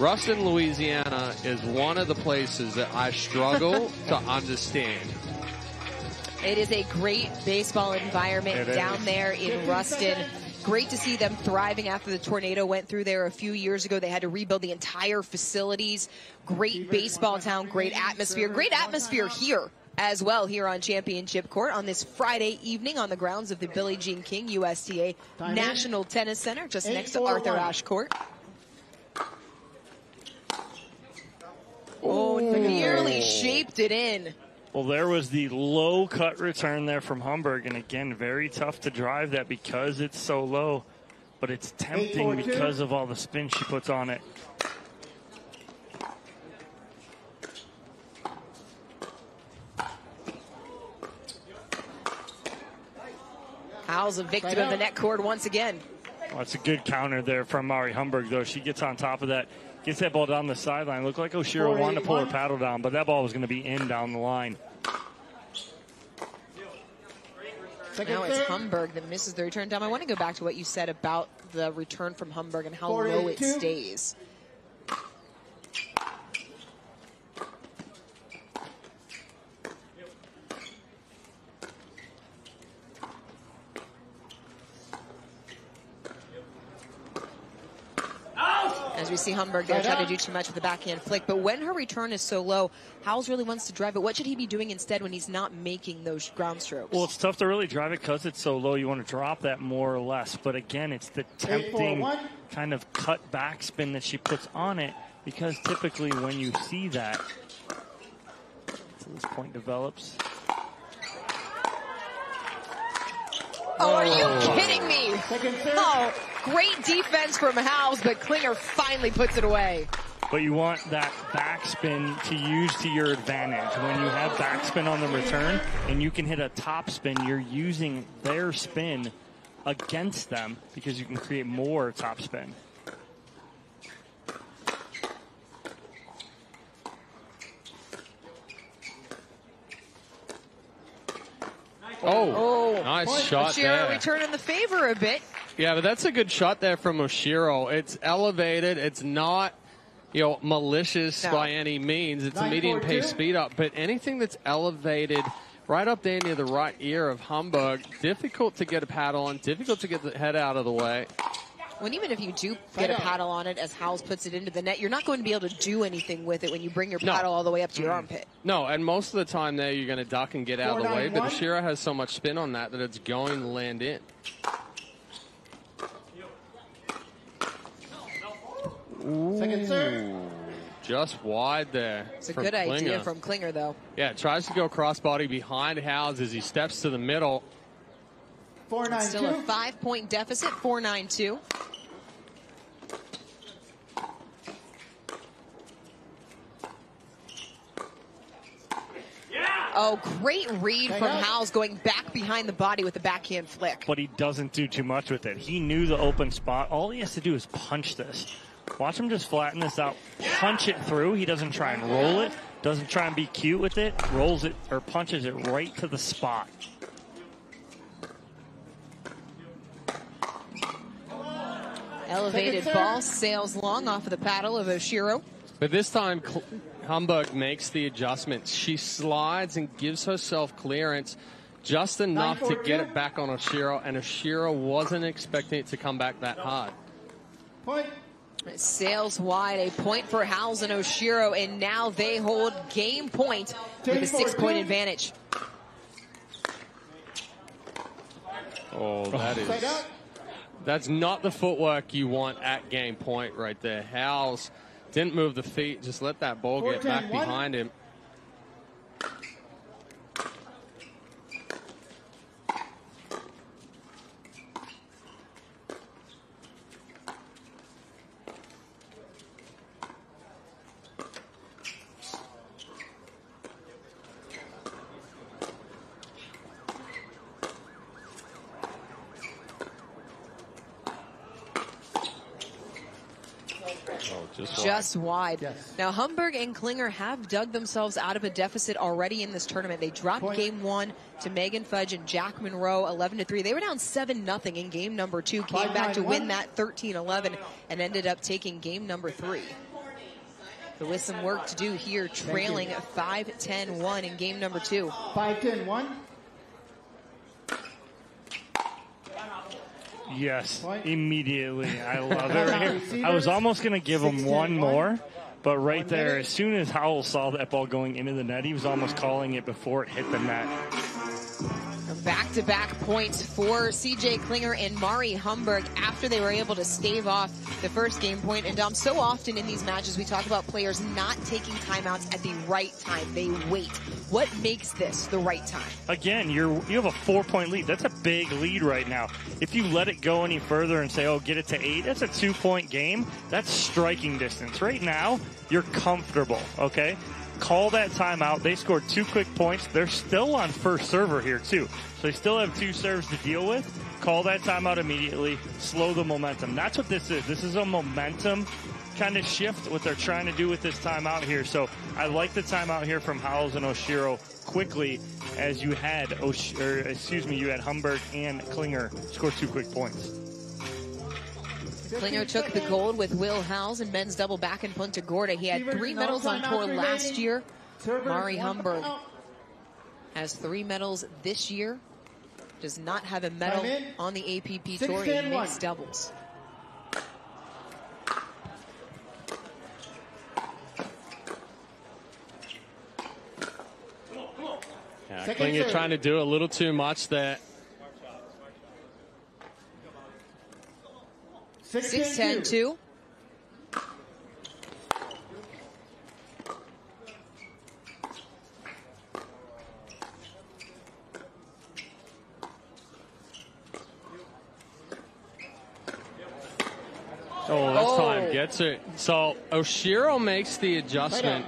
Ruston, Louisiana is one of the places that I struggle to understand. It is a great baseball environment down there in Ruston. Great to see them thriving after the tornado went through there a few years ago. They had to rebuild the entire facilities. Great baseball town, great atmosphere here as well here on Championship Court on this Friday evening on the grounds of the Billie Jean King USTA National Tennis Center, just next to Arthur Ashe Court. Oh, nearly shaped it in. Well, there was the low cut return there from Humberg, and again, very tough to drive that because it's so low, but it's tempting because of all the spin she puts on it. Howells a victim of the net cord once again. Well, that's a good counter there from Mari Humberg, though. She gets on top of that, gets that ball down the sideline. Looked like Oshiro wanted to pull her paddle down, but that ball was going to be in down the line. Now it's Humberg that misses the return. Dom, I want to go back to what you said about the return from Humberg and how low it stays. As we see Humberg there try to do too much with the backhand flick. But when her return is so low, Howells really wants to drive it. What should he be doing instead when he's not making those ground strokes? Well, it's tough to really drive it because it's so low. You want to drop that more or less. But again, it's the tempting kind of cut backspin that she puts on it, because typically when you see that, so this point develops. Oh, are you kidding me? Oh, great defense from Howells, but Klinger finally puts it away. But you want that backspin to use to your advantage. When you have backspin on the return and you can hit a top spin, you're using their spin against them because you can create more top spin. Oh, nice shot Oshiro there. returning the favor a bit. Yeah, but that's a good shot there from Oshiro. It's elevated. It's not, malicious by any means. It's a medium pace speed up. But anything that's elevated right up there near the right ear of Humberg, difficult to get a paddle on, difficult to get the head out of the way. Well, even if you do get a paddle on it as Howells puts it into the net, you're not going to be able to do anything with it when you bring your paddle all the way up to your armpit. No, and most of the time there you're going to duck and get out of the way, but Oshiro has so much spin on that it's going to land in. Second serve. Just wide there. It's a good idea from Klinger, though. Yeah, tries to go crossbody behind Howells as he steps to the middle. 4-9-2. Still a 5-point deficit, 4-9-2. Oh, great read from Howells going back behind the body with the backhand flick. But he doesn't do too much with it. He knew the open spot. All he has to do is punch this. Watch him just flatten this out, punch it through. He doesn't try and roll it, doesn't try and be cute with it, rolls it or punches it right to the spot. Elevated ball sails long off of the paddle of Oshiro. But this time, Humberg makes the adjustments. She slides and gives herself clearance just enough to get it back on Oshiro, and Oshiro wasn't expecting it to come back that hard. Point. It sails wide, a point for Howells and Oshiro, and now they hold game point with a 6-point advantage. Oh, that's not the footwork you want at game point right there. Howells didn't move the feet, just let that ball get back behind him. Just wide. Yes. Now, Humberg and Klinger have dug themselves out of a deficit already in this tournament. They dropped game one to Megan Fudge and Jack Monroe 11-3. They were down 7-0 in game number 2, came back to win that 13-11, and ended up taking game number 3. But with some work to do here, trailing 5-10-1 in game number 2. 5-10-1. Yes, immediately. I love it right here. I was almost going to give him one more, But right there, as soon as Howells saw that ball going into the net, he was almost calling it before it hit the net. Back-to-back points for CJ Klinger and Mari Humberg after they were able to stave off the first game point. And Dom, so often in these matches we talk about players not taking timeouts at the right time. They wait. What makes this the right time? Again, you have a 4-point lead. That's a big lead right now. If you let it go any further and say, oh, get it to 8, that's a 2-point game. That's striking distance. Right now, you're comfortable, okay? Call that timeout. They scored 2 quick points. They're still on first server here, too. So they still have 2 serves to deal with. Call that timeout immediately. Slow the momentum. That's what this is. This is a momentum kind of shift, what they're trying to do with this timeout here. So I like the timeout here from Howells and Oshiro quickly, as you had, you had Humberg and Klinger score 2 quick points. Klinger took the gold with Will Howells in men's double back in Punta Gorda. He had 3 medals on tour last year. Mari Humberg has 3 medals this year. Does not have a medal on the APP tour in mixed doubles. Yeah, Klinger trying to do a little too much there. 6-10-2. Oh, this time gets it. So Oshiro makes the adjustment.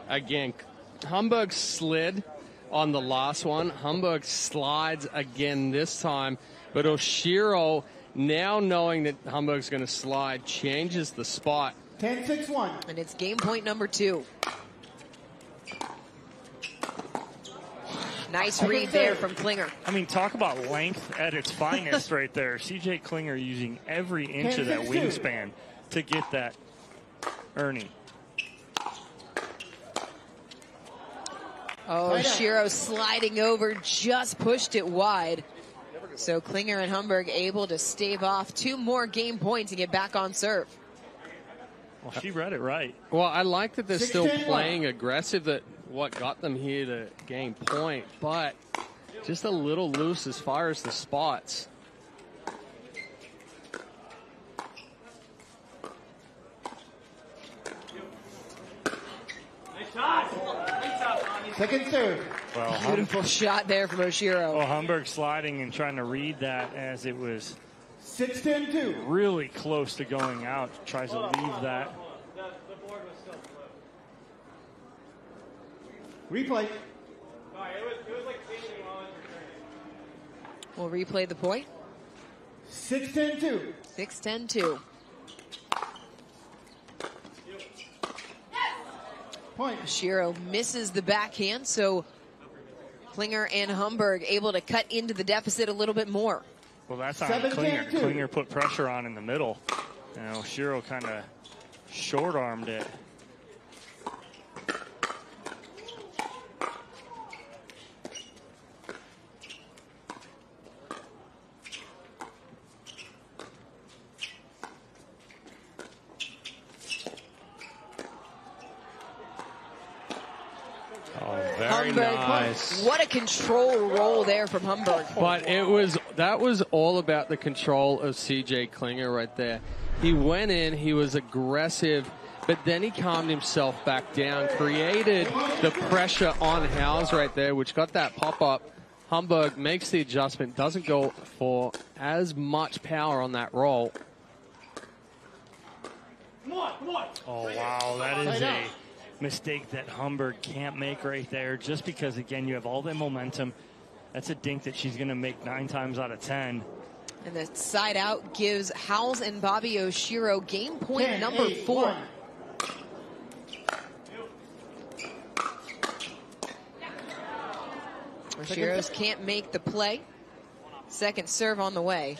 Again, Humberg slid on the last one. Humberg slides again this time. But Oshiro, now knowing that Humberg's going to slide, changes the spot. 10-6-1. And it's game point number 2. Nice read there from Klinger. I mean, talk about length at its finest right there. CJ Klinger using every inch of that wingspan to get that Ernie. Oh, Oshiro sliding over, just pushed it wide. So Klinger and Humberg able to stave off 2 more game points and get back on serve. Well, she read it right. Well, I like that they're still playing aggressive. That what got them here to gain point, but just a little loose as far as the spots. Second serve. Well, beautiful shot there from Oshiro. Well, Humberg sliding and trying to read that as it was 6-10-2. really close to going out. Tries to leave that. The board was still flipped. Replay. No, it was like changing while it was returning. We'll replay the point. 6-10-2. 6-10-2. Point. Oshiro misses the backhand, so Klinger and Humberg able to cut into the deficit a little bit more. Well, that's on Klinger. Klinger put pressure on in the middle. And Oshiro kind of short-armed it. Very nice. What a control roll there from Humberg. But that was all about the control of CJ Klinger right there. He went in, he was aggressive, but then he calmed himself back down, created the pressure on Howells right there, which got that pop-up. Humberg makes the adjustment, doesn't go for as much power on that roll. Oh, wow, that is a mistake that Humberg can't make right there, just because, again, you have all that momentum. That's a dink that she's going to make 9 times out of 10. And the side out gives Howells and Bobby Oshiro game point number 4. Oshiro's can't make the play. Second serve on the way.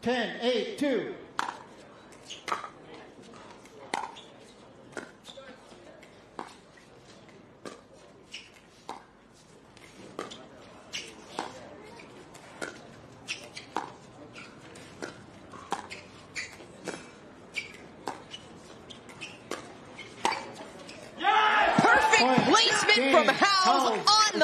10-8-2.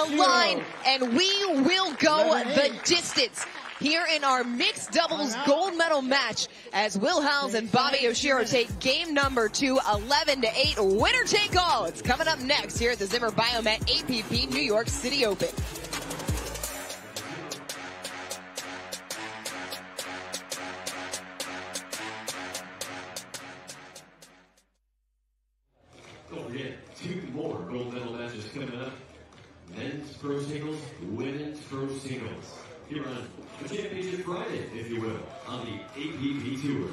the line, and we will go the distance here in our mixed doubles gold medal match as Will Howells and Bobby Oshiro take game number 2, 11-8, winner take all. It's coming up next here at the Zimmer Biomet APP New York City Open. Don't forget, 2 more gold medal matches coming up. Men's pro singles, women's pro singles. Here on the Championship Friday, if you will, on the APP Tour.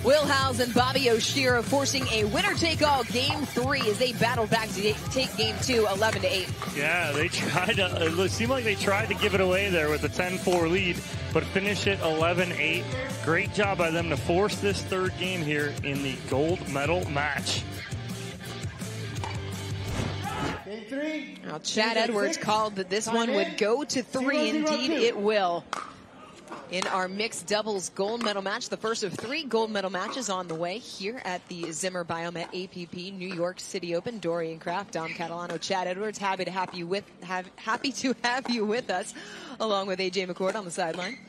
Will Howells and Bobby Oshiro forcing a winner-take-all game 3 as they battle back to take game 2, 11-8. Yeah, they tried to, it seemed like they tried to give it away there with a 10-4 lead, but finish it 11-8. Great job by them to force this third game here in the gold medal match. Game 3. Now, Chad Edwards called that this one would go to 3. Indeed, it will. In our mixed doubles gold medal match, the first of 3 gold medal matches on the way here at the Zimmer Biomet APP New York City Open. Dorian Kraft, Dom Catalano, Chad Edwards, happy to have you with us, along with AJ McCord on the sideline.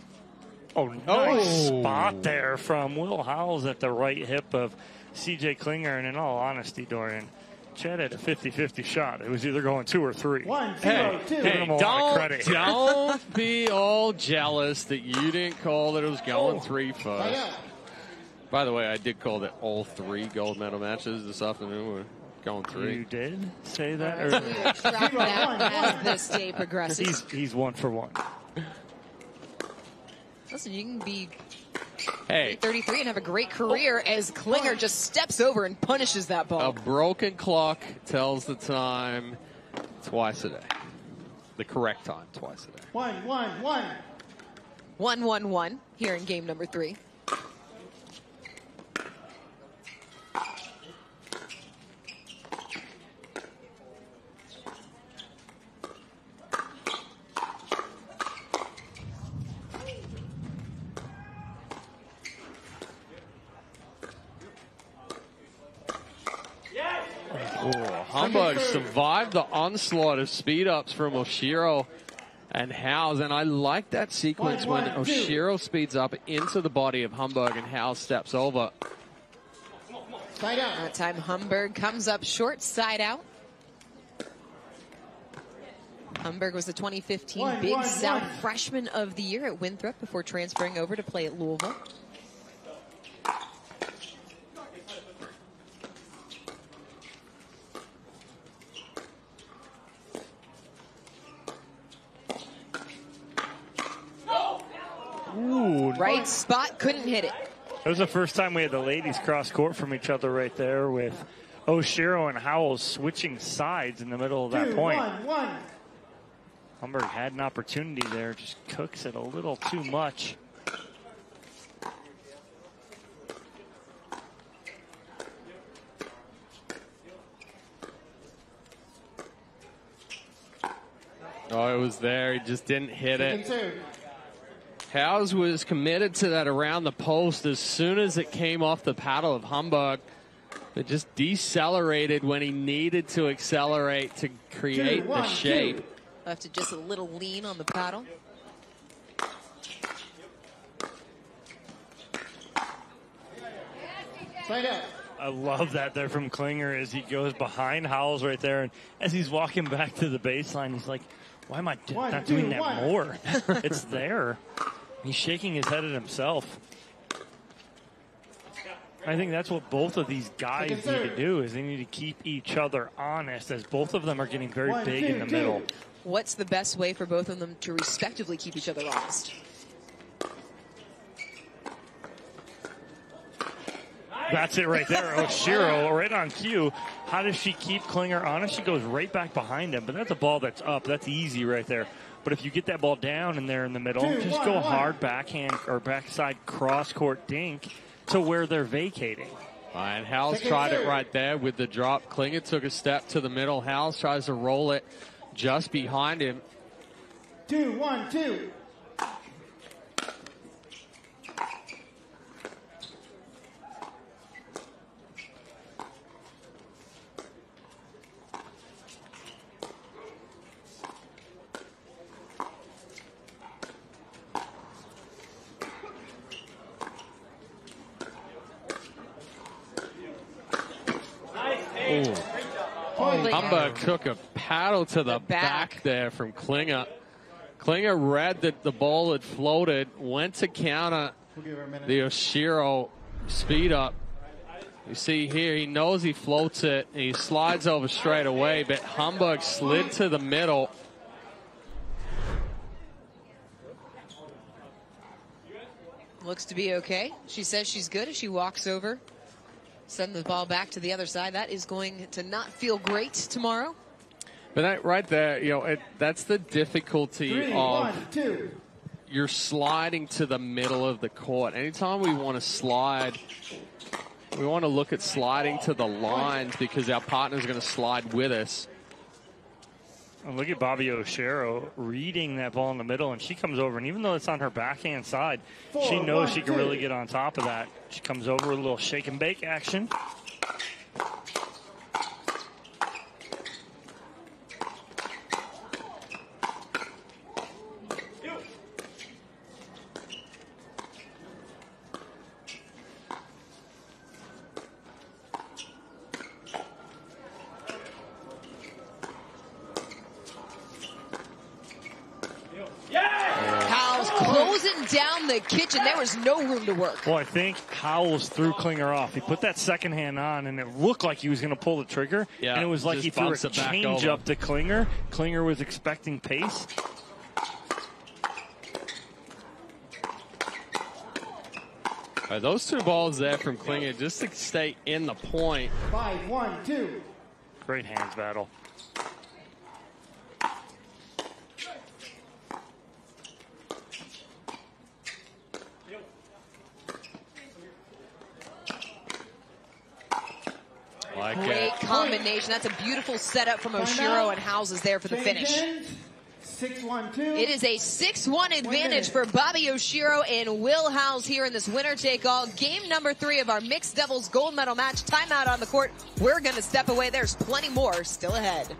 Oh, nice spot there from Will Howells at the right hip of CJ Klinger. And in all honesty, Dorian, Chad had a 50-50 shot. It was either going 2 or 3. 1, 0, 2. Don't be all jealous that you didn't call that it was going 3 first. By the way, I did call that all 3 gold medal matches this afternoon were going 3. You did say that? We will track that as this day progresses. He's 1 for 1. Listen, you can be 33 and have a great career as Klinger just steps over and punishes that ball. A broken clock tells the time twice a day. The correct time twice a day. 1, 1, 1. 1-1-1 here in game number 3. Humberg survived the onslaught of speed-ups from Oshiro and Howells, and I like that sequence when Oshiro speeds up into the body of Humberg and Howells steps over. That time Humberg comes up short, side out. Humberg was the 2015 One, Big one, South one. Freshman of the Year at Winthrop before transferring over to play at Louisville. Ooh, Right spot, couldn't hit it. That was the first time we had the ladies cross court from each other right there, with Oshiro and Howells switching sides in the middle of that 2, point. 1, 1. Humberg had an opportunity there, just cooks it a little too much. Oh, it was there. He just didn't hit it. 2. Howells was committed to that around the post as soon as it came off the paddle of Humberg. It just decelerated when he needed to accelerate to create 2, the 1, shape. 2. Left it just a little lean on the paddle. Side up. I love that there from Klinger as he goes behind Howells right there. And as he's walking back to the baseline, he's like, why am I One, not two, doing that one. more? It's there. He's shaking his head at himself. I think that's what both of these guys need to do, is they need to keep each other honest, as both of them are getting very 1, big 2, in the 2. middle. What's the best way for both of them to respectively keep each other honest? That's it right there. Oshiro right on cue. How does she keep Klinger honest? She goes right back behind him, but that's a ball that's up. That's easy right there. But if you get that ball down in there in the middle, 2, just 1, go 1. hard backhand or backside cross-court dink to where they're vacating. And Howells Second tried it serve. right there with the drop. Klinger took a step to the middle. Howells tries to roll it just behind him. 2, 1, 2. Humberg took a paddle to the back there from Klinger. Klinger read that the ball had floated, went to counter We'll give her a minute. the Oshiro speed up. You see here, he knows he floats it, and he slides over straight away, but Humberg slid to the middle. Looks to be okay. She says she's good as she walks over. Send the ball back to the other side. That is going to not feel great tomorrow. But that right there, you know, that's the difficulty 3, of 1, 2. you're sliding to the middle of the court. Anytime we want to slide, we want to look at sliding to the lines because our partner's going to slide with us. And look at Bobby Oshiro reading that ball in the middle, and she comes over, and even though it's on her backhand side, 4, she knows 1, she can 2. really get on top of that. She comes over with a little shake and bake action. Howells closing down the kitchen. There was no room to work. Well, I think Howells threw Klinger off. He put that second hand on, and it looked like he was going to pull the trigger. Yeah, and it was like just he threw a bumps it back change over. up to Klinger. Klinger was expecting pace. Those two balls there from Klinger just to stay in the point. 5, 1, 2. Great hands battle. Like Great combination. That's a beautiful setup from Oshiro, and Howells is there for the finish. 6, 1, 2. It is a 6-1 advantage for Bobby Oshiro and Will Howells here in this winner-take-all. Game number 3 of our mixed doubles gold medal match. Timeout on the court. We're going to step away. There's plenty more still ahead.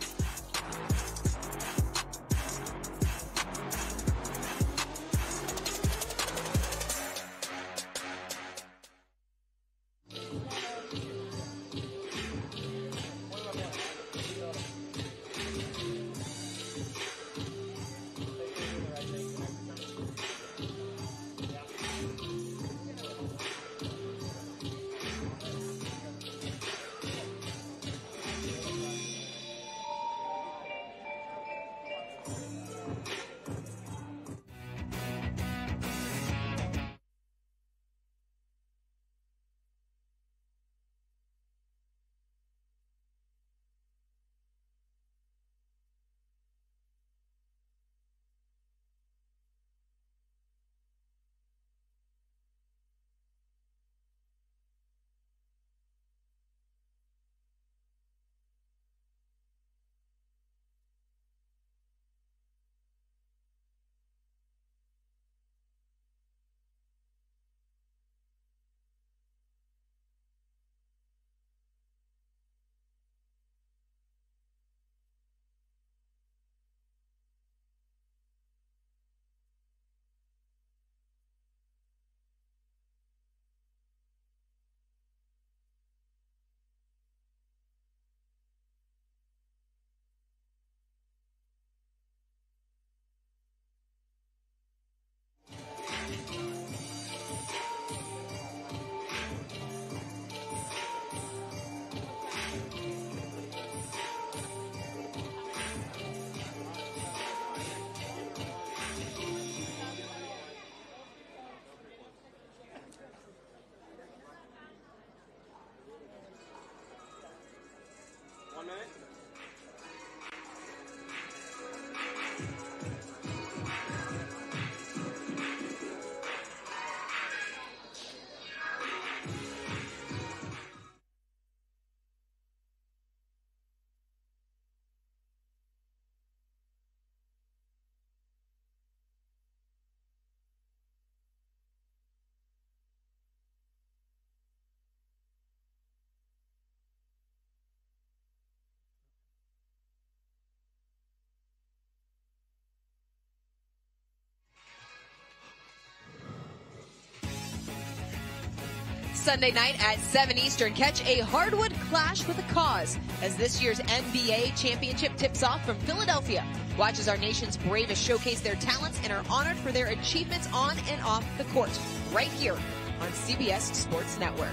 Sunday night at 7 Eastern, catch a hardwood clash with a cause as this year's NBA championship tips off from Philadelphia. Watch as our nation's bravest showcase their talents and are honored for their achievements on and off the court, right here on CBS Sports Network.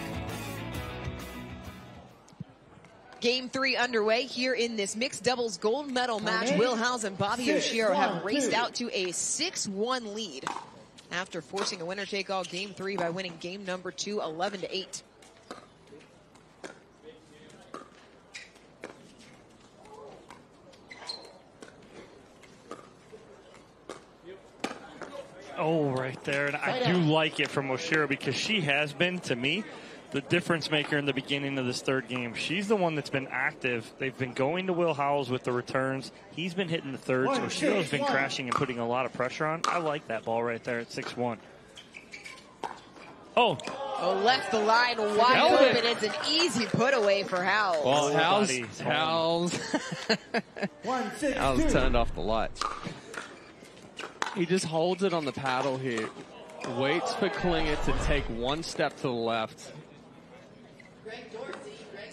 Game 3 underway here in this mixed doubles gold medal match. Will Howells and Bobby Oshiro have raced out to a 6-1 lead after forcing a winner-take-all Game 3 by winning Game number 2 11-8. Oh, right there. And I do like it from Oshiro because she has been, to me, the difference maker in the beginning of this third game. She's the one that's been active. They've been going to Will Howells with the returns. He's been hitting the thirds. Oshiro's been crashing and putting a lot of pressure on. I like that ball right there at 6-1. Oh, left the line wide open. It's an easy put away for Howells. Well, Howells turned off the lights. He just holds it on the paddle here. Waits for Klinger to take one step to the left.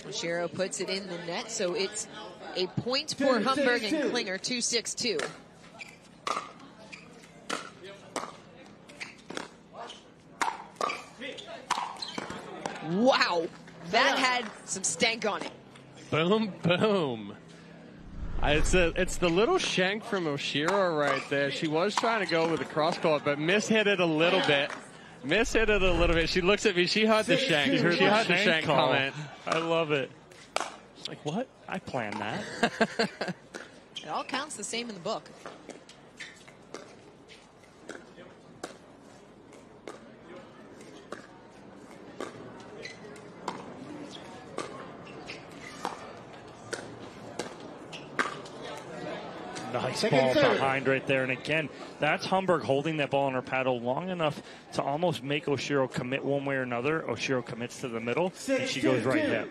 Oshiro puts it in the net, so it's a point for Humberg and Klinger, 2-6-2. Wow, that had some stank on it. Boom, boom. It's the little shank from Oshiro right there. She was trying to go with the cross court, but mishit it a little bit. She looks at me. She heard the shank. She heard the shank comment. I love it. It's like, what? I planned that. It all counts the same in the book. Nice ball behind right there. And again, that's Humberg holding that ball on her paddle long enough to almost make Oshiro commit one way or another. Oshiro commits to the middle, and she goes right hip.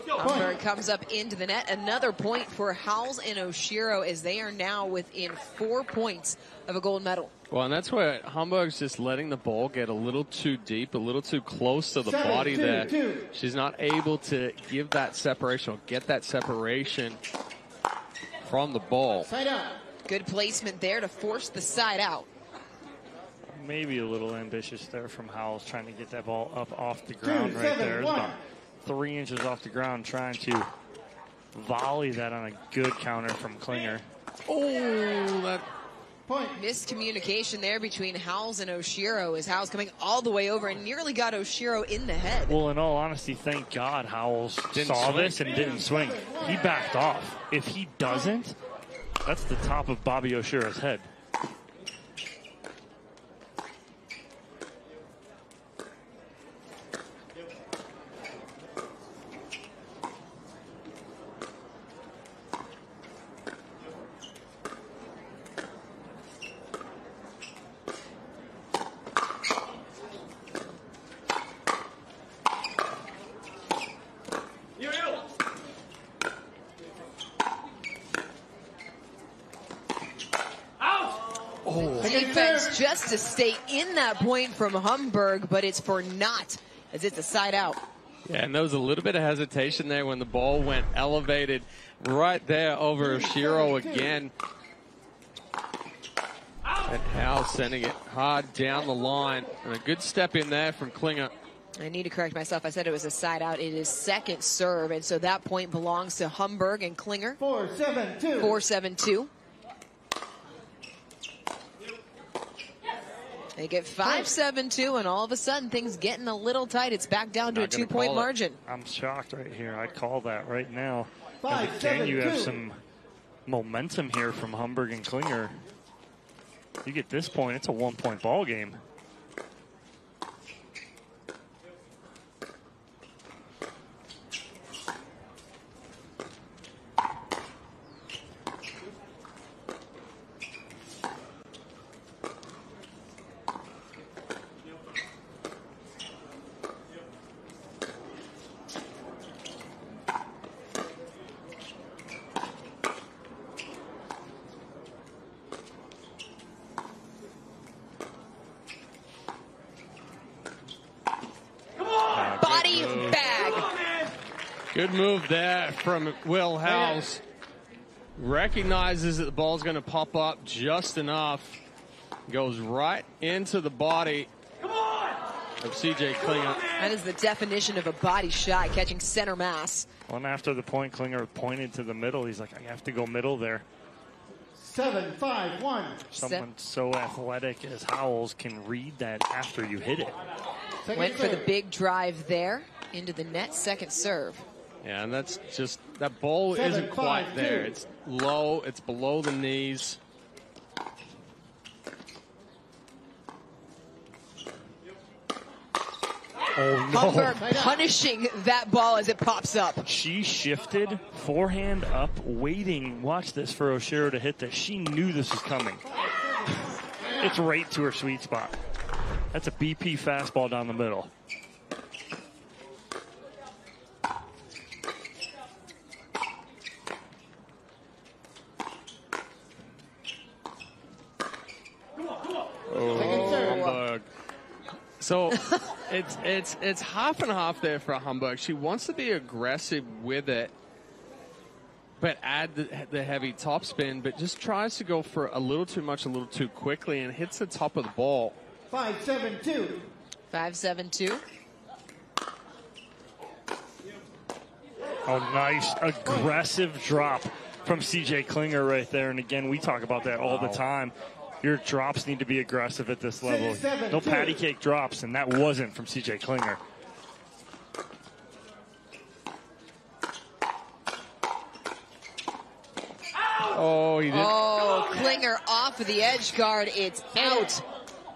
Humberg comes up into the net. Another point for Howells and Oshiro as they are now within 4 points of a gold medal. Well, and that's where Humberg's just letting the ball get a little too deep, a little too close to the body there. She's not able to give that separation or get that separation from the ball. Side out. Good placement there to force the side out. Maybe a little ambitious there from Howells, trying to get that ball up off the ground right there. It's about 3 inches off the ground, trying to volley that on a good counter from Klinger. Oh, that point. Miscommunication there between Howells and Oshiro as Howells coming all the way over and nearly got Oshiro in the head. Well, in all honesty, thank God Howells saw this and didn't swing. He backed off. If he doesn't, that's the top of Bobby Oshiro's head. Defense just to stay in that point from Humberg, but it's for naught as it's a side out. Yeah, and there was a little bit of hesitation there when the ball went elevated right there over Oshiro again. And Howells sending it hard down the line. And a good step in there from Klinger. I need to correct myself. I said it was a side out. It is second serve, and so that point belongs to Humberg and Klinger. 4-7-2. 4-7-2. They get 5-7-2, and all of a sudden things getting a little tight. It's back down to a 2-point margin. I'm shocked right here. I'd call that right now. And again, you have some momentum here from Humberg and Klinger. You get this point, it's a 1-point ball game. Body bag. Good move there from Will Howells. Recognizes that the ball's going to pop up just enough. Goes right into the body of CJ Klinger. That is the definition of a body shot, catching center mass. Well, and after the point, Klinger pointed to the middle. He's like, I have to go middle there. 7-5-1. Someone so athletic as Howells can read that after you hit it. Went for the big drive there into the net, second serve. Yeah, and that's just, that ball isn't quite there. It's low, it's below the knees. Oh, no. Humberg punishing that ball as it pops up. She shifted, forehand up, waiting, watch this, for Oshiro to hit this. She knew this was coming. It's right to her sweet spot. That's a BP fastball down the middle. Humberg. So it's half and half there for Humberg. She wants to be aggressive with it, but add the heavy topspin, but just tries to go for a little too much, a little too quickly, and hits the top of the ball. 5-7-2. 5-7-2. Oh, nice aggressive drop from CJ Klinger right there. And again, we talk about that all the time. Your drops need to be aggressive at this level. No patty cake drops, and that wasn't from CJ Klinger. Oh, he did. Oh, Klinger off of the edge guard. It's out.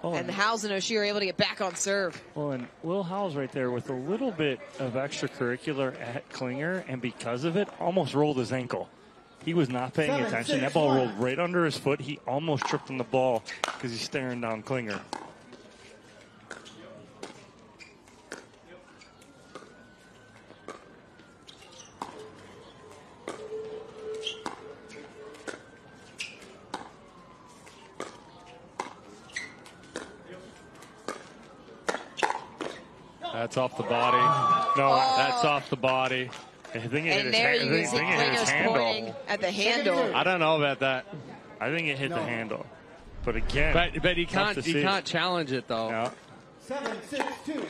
Oh, and Howells and Oshiro are able to get back on serve. Well, and Will Howells right there with a little bit of extracurricular at Klinger, and because of it, almost rolled his ankle. He was not paying attention. That ball rolled right under his foot. He almost tripped on the ball because he's staring down Klinger. That's off the body. No, that's off the body. I think it And there you see Klinger's pointing at the handle. I don't know about that. I think it hit the handle. But again, but he can't challenge it though. No. 7-6-2.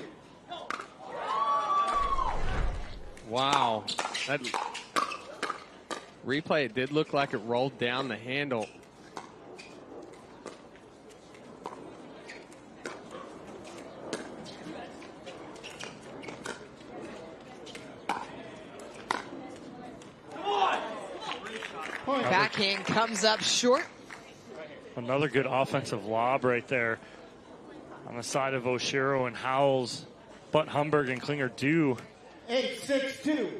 Wow. That replay, it did look like it rolled down the handle. Backhand comes up short. Another good offensive lob right there on the side of Oshiro and Howells. But Humberg and Klinger do. 8-6-2.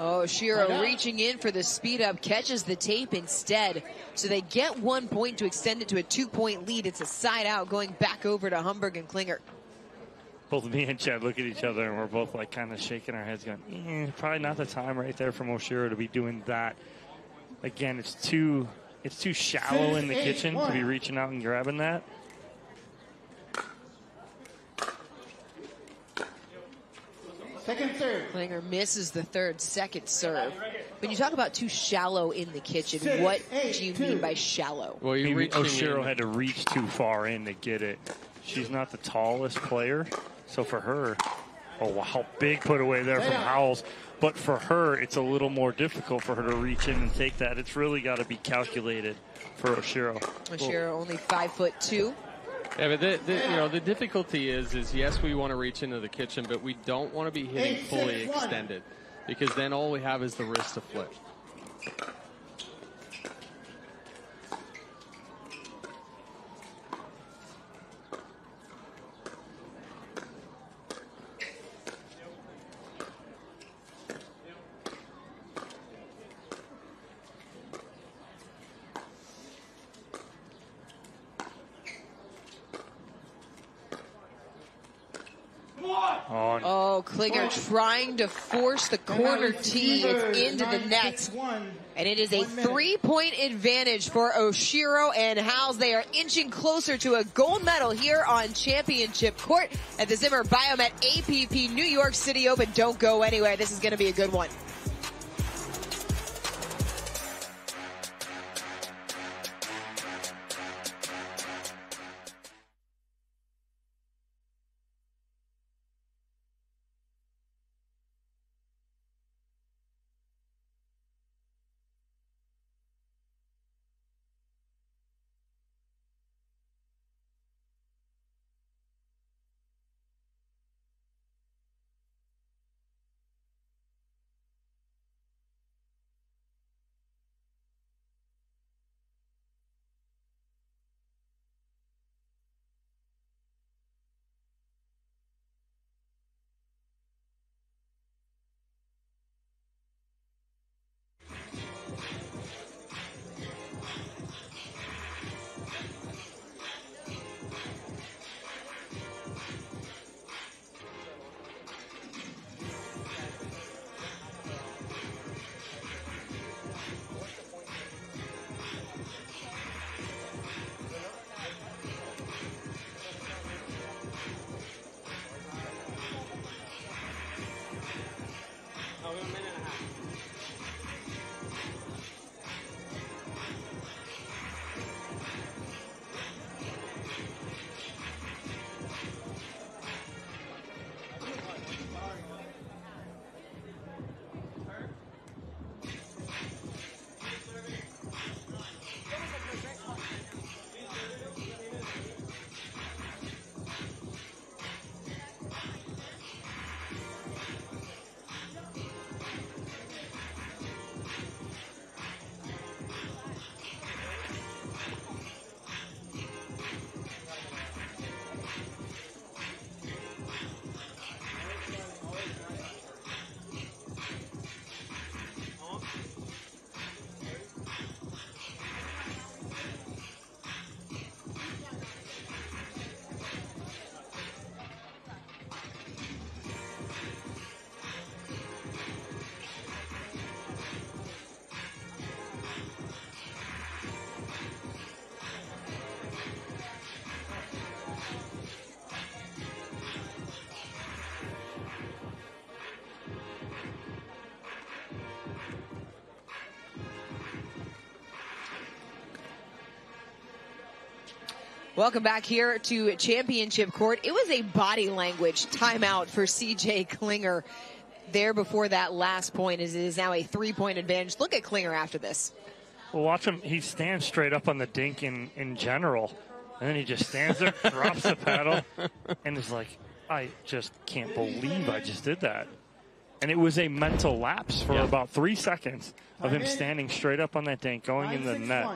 Oh, Oshiro reaching in for the speed up, catches the tape instead. So they get 1 point to extend it to a 2-point lead. It's a side out going back over to Humberg and Klinger. Both me and Chad look at each other and we're both like kind of shaking our heads going, probably not the time right there from Oshiro to be doing that. Again, it's too shallow in the kitchen to be reaching out and grabbing that. Second serve. Klinger misses the second serve. When you talk about too shallow in the kitchen, what do you mean by shallow? Well, maybe Oshiro had to reach too far in to get it. She's not the tallest player, so for her, oh wow, big put away there from Howells. But for her, it's a little more difficult for her to reach in and take that. It's really got to be calculated for Oshiro. Oshiro only 5'2". Yeah, but the difficulty is yes, we want to reach into the kitchen, but we don't want to be hitting fully extended, because then all we have is the wrist to flip. Oh, Klinger trying to force the corner tee. It's into the net. And it is a 3-point advantage for Oshiro and Howells. They are inching closer to a gold medal here on championship court at the Zimmer Biomet APP New York City Open. Don't go anywhere. This is going to be a good one. Welcome back here to championship court. It was a body language timeout for CJ Klinger there before that last point, as it is now a 3-point advantage. Look at Klinger after this. Well, watch him. He stands straight up on the dink in general, and then he just stands there, drops the paddle, and is like, I just can't believe I just did that. And it was a mental lapse for about 3 seconds of him standing straight up on that dink, going in the net.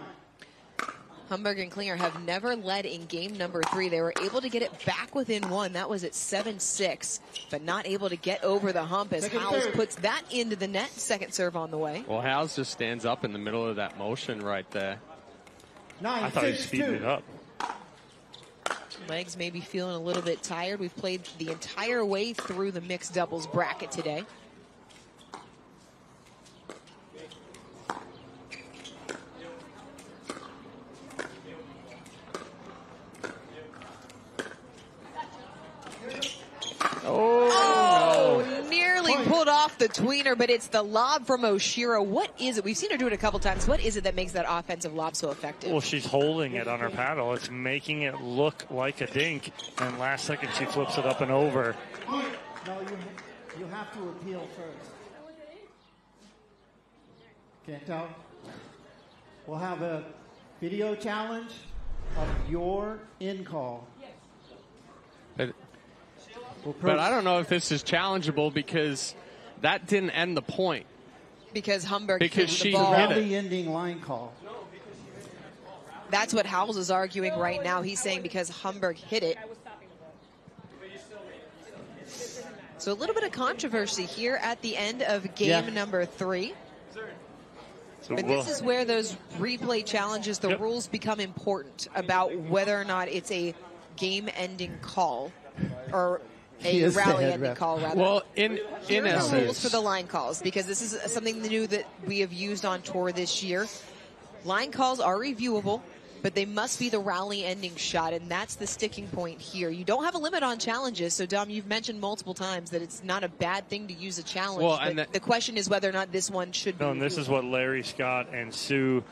Humberg and Klinger have never led in game number 3. They were able to get it back within 1. That was at 7-6, but not able to get over the hump as Howells puts that into the net. Second serve on the way. Well, Howells just stands up in the middle of that motion right there. I thought he was speeding it up. Legs maybe feeling a little bit tired. We've played the entire way through the mixed doubles bracket today. Nearly pulled off the tweener, but it's the lob from Oshiro. What is it? We've seen her do it a couple times. What is it that makes that offensive lob so effective? Well, she's holding it on her paddle. It's making it look like a dink, and last second she flips it up and over. No, you have to appeal first. Can't tell? We'll have a video challenge of your in-call. But I don't know if this is challengeable because that didn't end the point. Because Humberg because hit she the ball. hit it. The ending line call. That's what Howells is arguing right now. He's saying because Humberg hit it. So a little bit of controversy here at the end of game number 3. But this is where those replay challenges, the rules become important about whether or not it's a game-ending call or He a is the rally head ending ref. call, rather. Well, in Here are the rules essence, for the line calls, because this is something new that we have used on tour this year. Line calls are reviewable, but they must be the rally ending shot, and that's the sticking point here. You don't have a limit on challenges, so Dom, you've mentioned multiple times that it's not a bad thing to use a challenge. Well, but and the question is whether or not this one should be. No, and this is what Larry Scott and Sue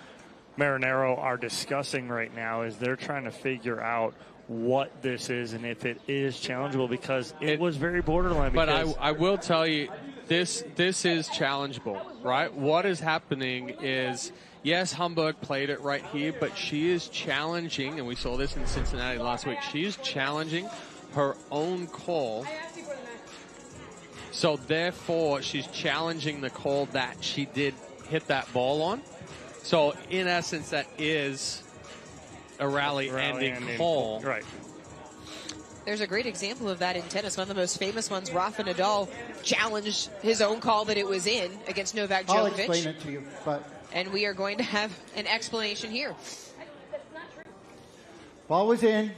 Marinero are discussing right now, is they're trying to figure out what this is and if it is challengeable, because it was very borderline. But I will tell you, this is challengeable, right? What is happening is, yes, Humberg played it right here, but she is challenging, and we saw this in Cincinnati last week, she is challenging her own call. So therefore, she's challenging the call that she did hit that ball on. So in essence, that is a rally ending call. Right. There's a great example of that in tennis. One of the most famous ones, Rafa Nadal challenged his own call that it was in against Novak Djokovic. I'll explain it to you, but and we are going to have an explanation here. ball was in.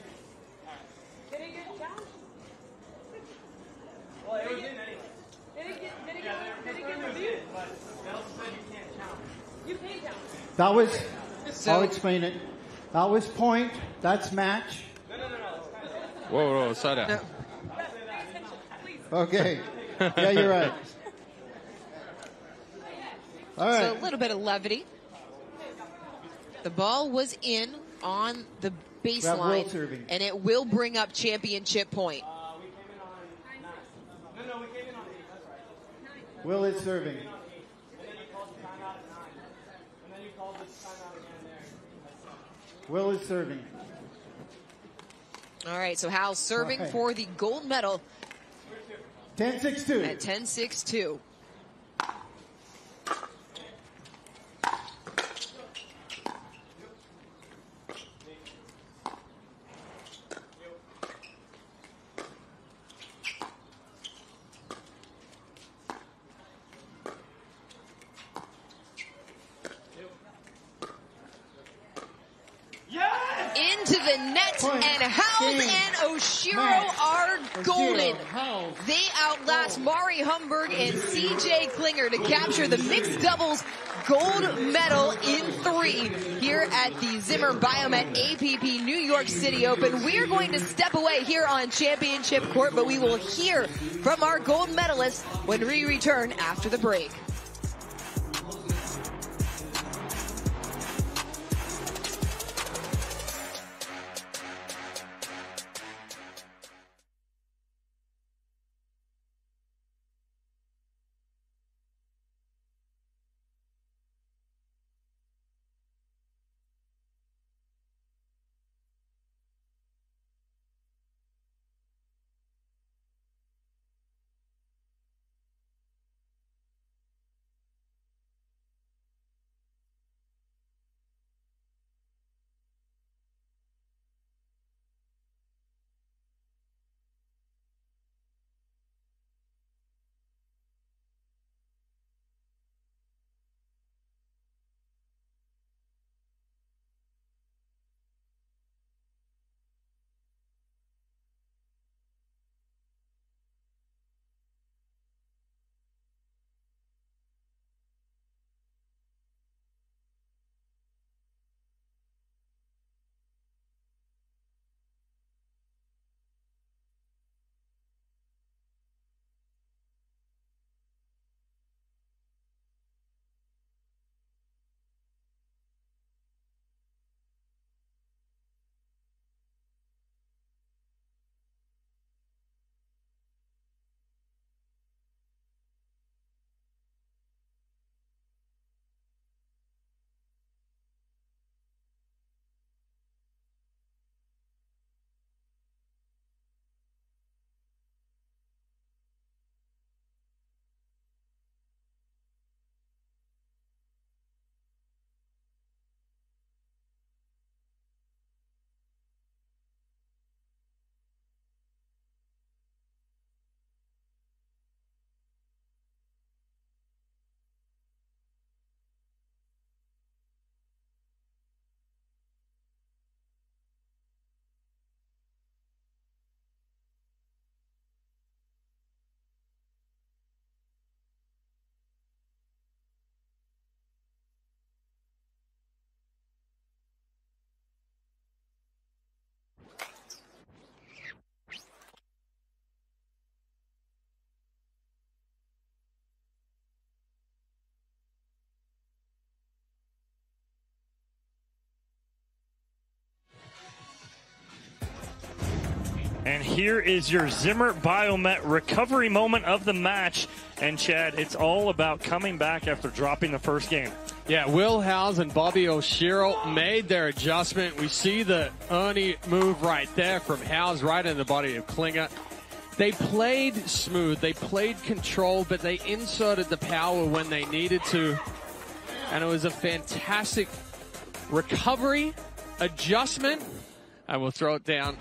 Well, it was in anyway. Did it get reviewed? But Nelson said you can't challenge. You can't challenge. That was, So- I'll explain it. That was point. That's match. Whoa, slow down. No. Okay. Yeah, you're right. All right. So a little bit of levity. The ball was in on the Grab Will baseline, serving. and it will bring up championship point. We came in on 9. No, we came in on 8. That's right. Will is serving. And then you called the timeout at 9. And then you called the timeout again there. Will is serving. All right, so Howells serving Okay. for the gold medal 10-6-2. at 10-6-2. Into the net, Point. and Howells Game. and Oshiro Match. are golden. Howells. They outlast Mari Humberg and CJ Klinger to capture the mixed doubles gold medal in 3 here at the Zimmer Biomet APP New York City Open. We're going to step away here on championship court, but we will hear from our gold medalists when we return after the break. And here is your Zimmer Biomet recovery moment of the match. And Chad, it's all about coming back after dropping the first game. Yeah, Will Howells and Bobby Oshiro made their adjustment. We see the Ernie move right there from Howells right in the body of Klinger. They played smooth, they played controlled, but they inserted the power when they needed to. And it was a fantastic recovery, adjustment. And we'll throw it down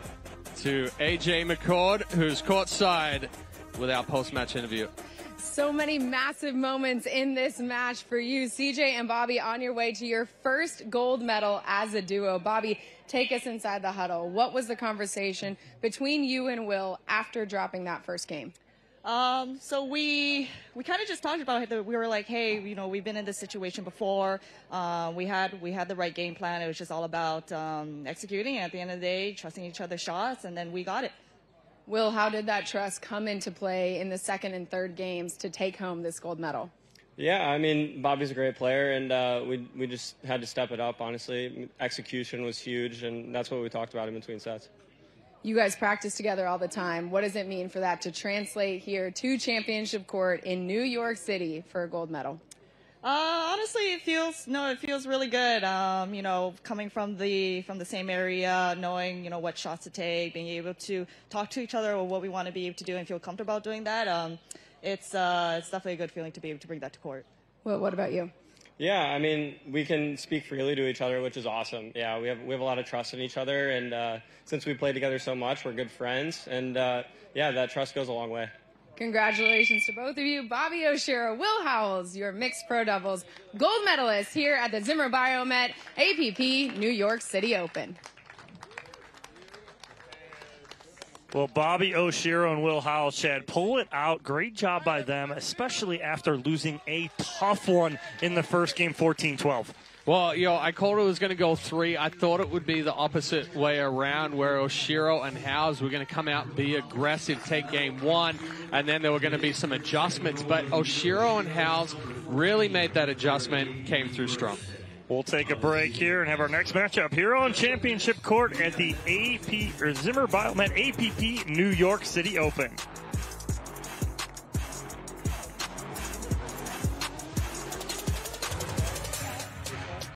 to AJ McCord, who's courtside with our post-match interview. So many massive moments in this match for you. CJ and Bobby on your way to your first gold medal as a duo. Bobby, take us inside the huddle. What was the conversation between you and Will after dropping that first game? So we kind of just talked about it. We were like, hey, you know, we've been in this situation before. We had the right game plan. It was just all about executing. And at the end of the day, trusting each other's shots, and then we got it. Will, how did that trust come into play in the second and third games to take home this gold medal? Yeah, I mean, Bobby's a great player, and we just had to step it up, honestly. Execution was huge, and that's what we talked about in between sets. You guys practice together all the time. What does it mean for that to translate here to championship court in New York City for a gold medal? Honestly, it feels really good. You know, coming from the same area, knowing, you know, what shots to take, being able to talk to each other or what we want to be able to do and feel comfortable about doing that. It's definitely a good feeling to be able to bring that to court. Well, what about you? Yeah, I mean, we can speak freely to each other, which is awesome. Yeah, we have a lot of trust in each other, and since we played together so much, we're good friends, and yeah, that trust goes a long way. Congratulations to both of you. Bobby Oshiro, Will Howells, your mixed pro doubles gold medalists here at the Zimmer Biomet APP New York City Open. Well, Bobby Oshiro and Will Howells, Chad, pull it out. Great job by them, especially after losing a tough one in the first game, 14-12. Well, you know, I called it was going to go 3. I thought it would be the opposite way around, where Oshiro and Howells were going to come out and be aggressive, take game 1, and then there were going to be some adjustments. But Oshiro and Howells really made that adjustment, came through strong. We'll take a break here and have our next matchup here on Championship Court at the Zimmer Biomet APP New York City Open.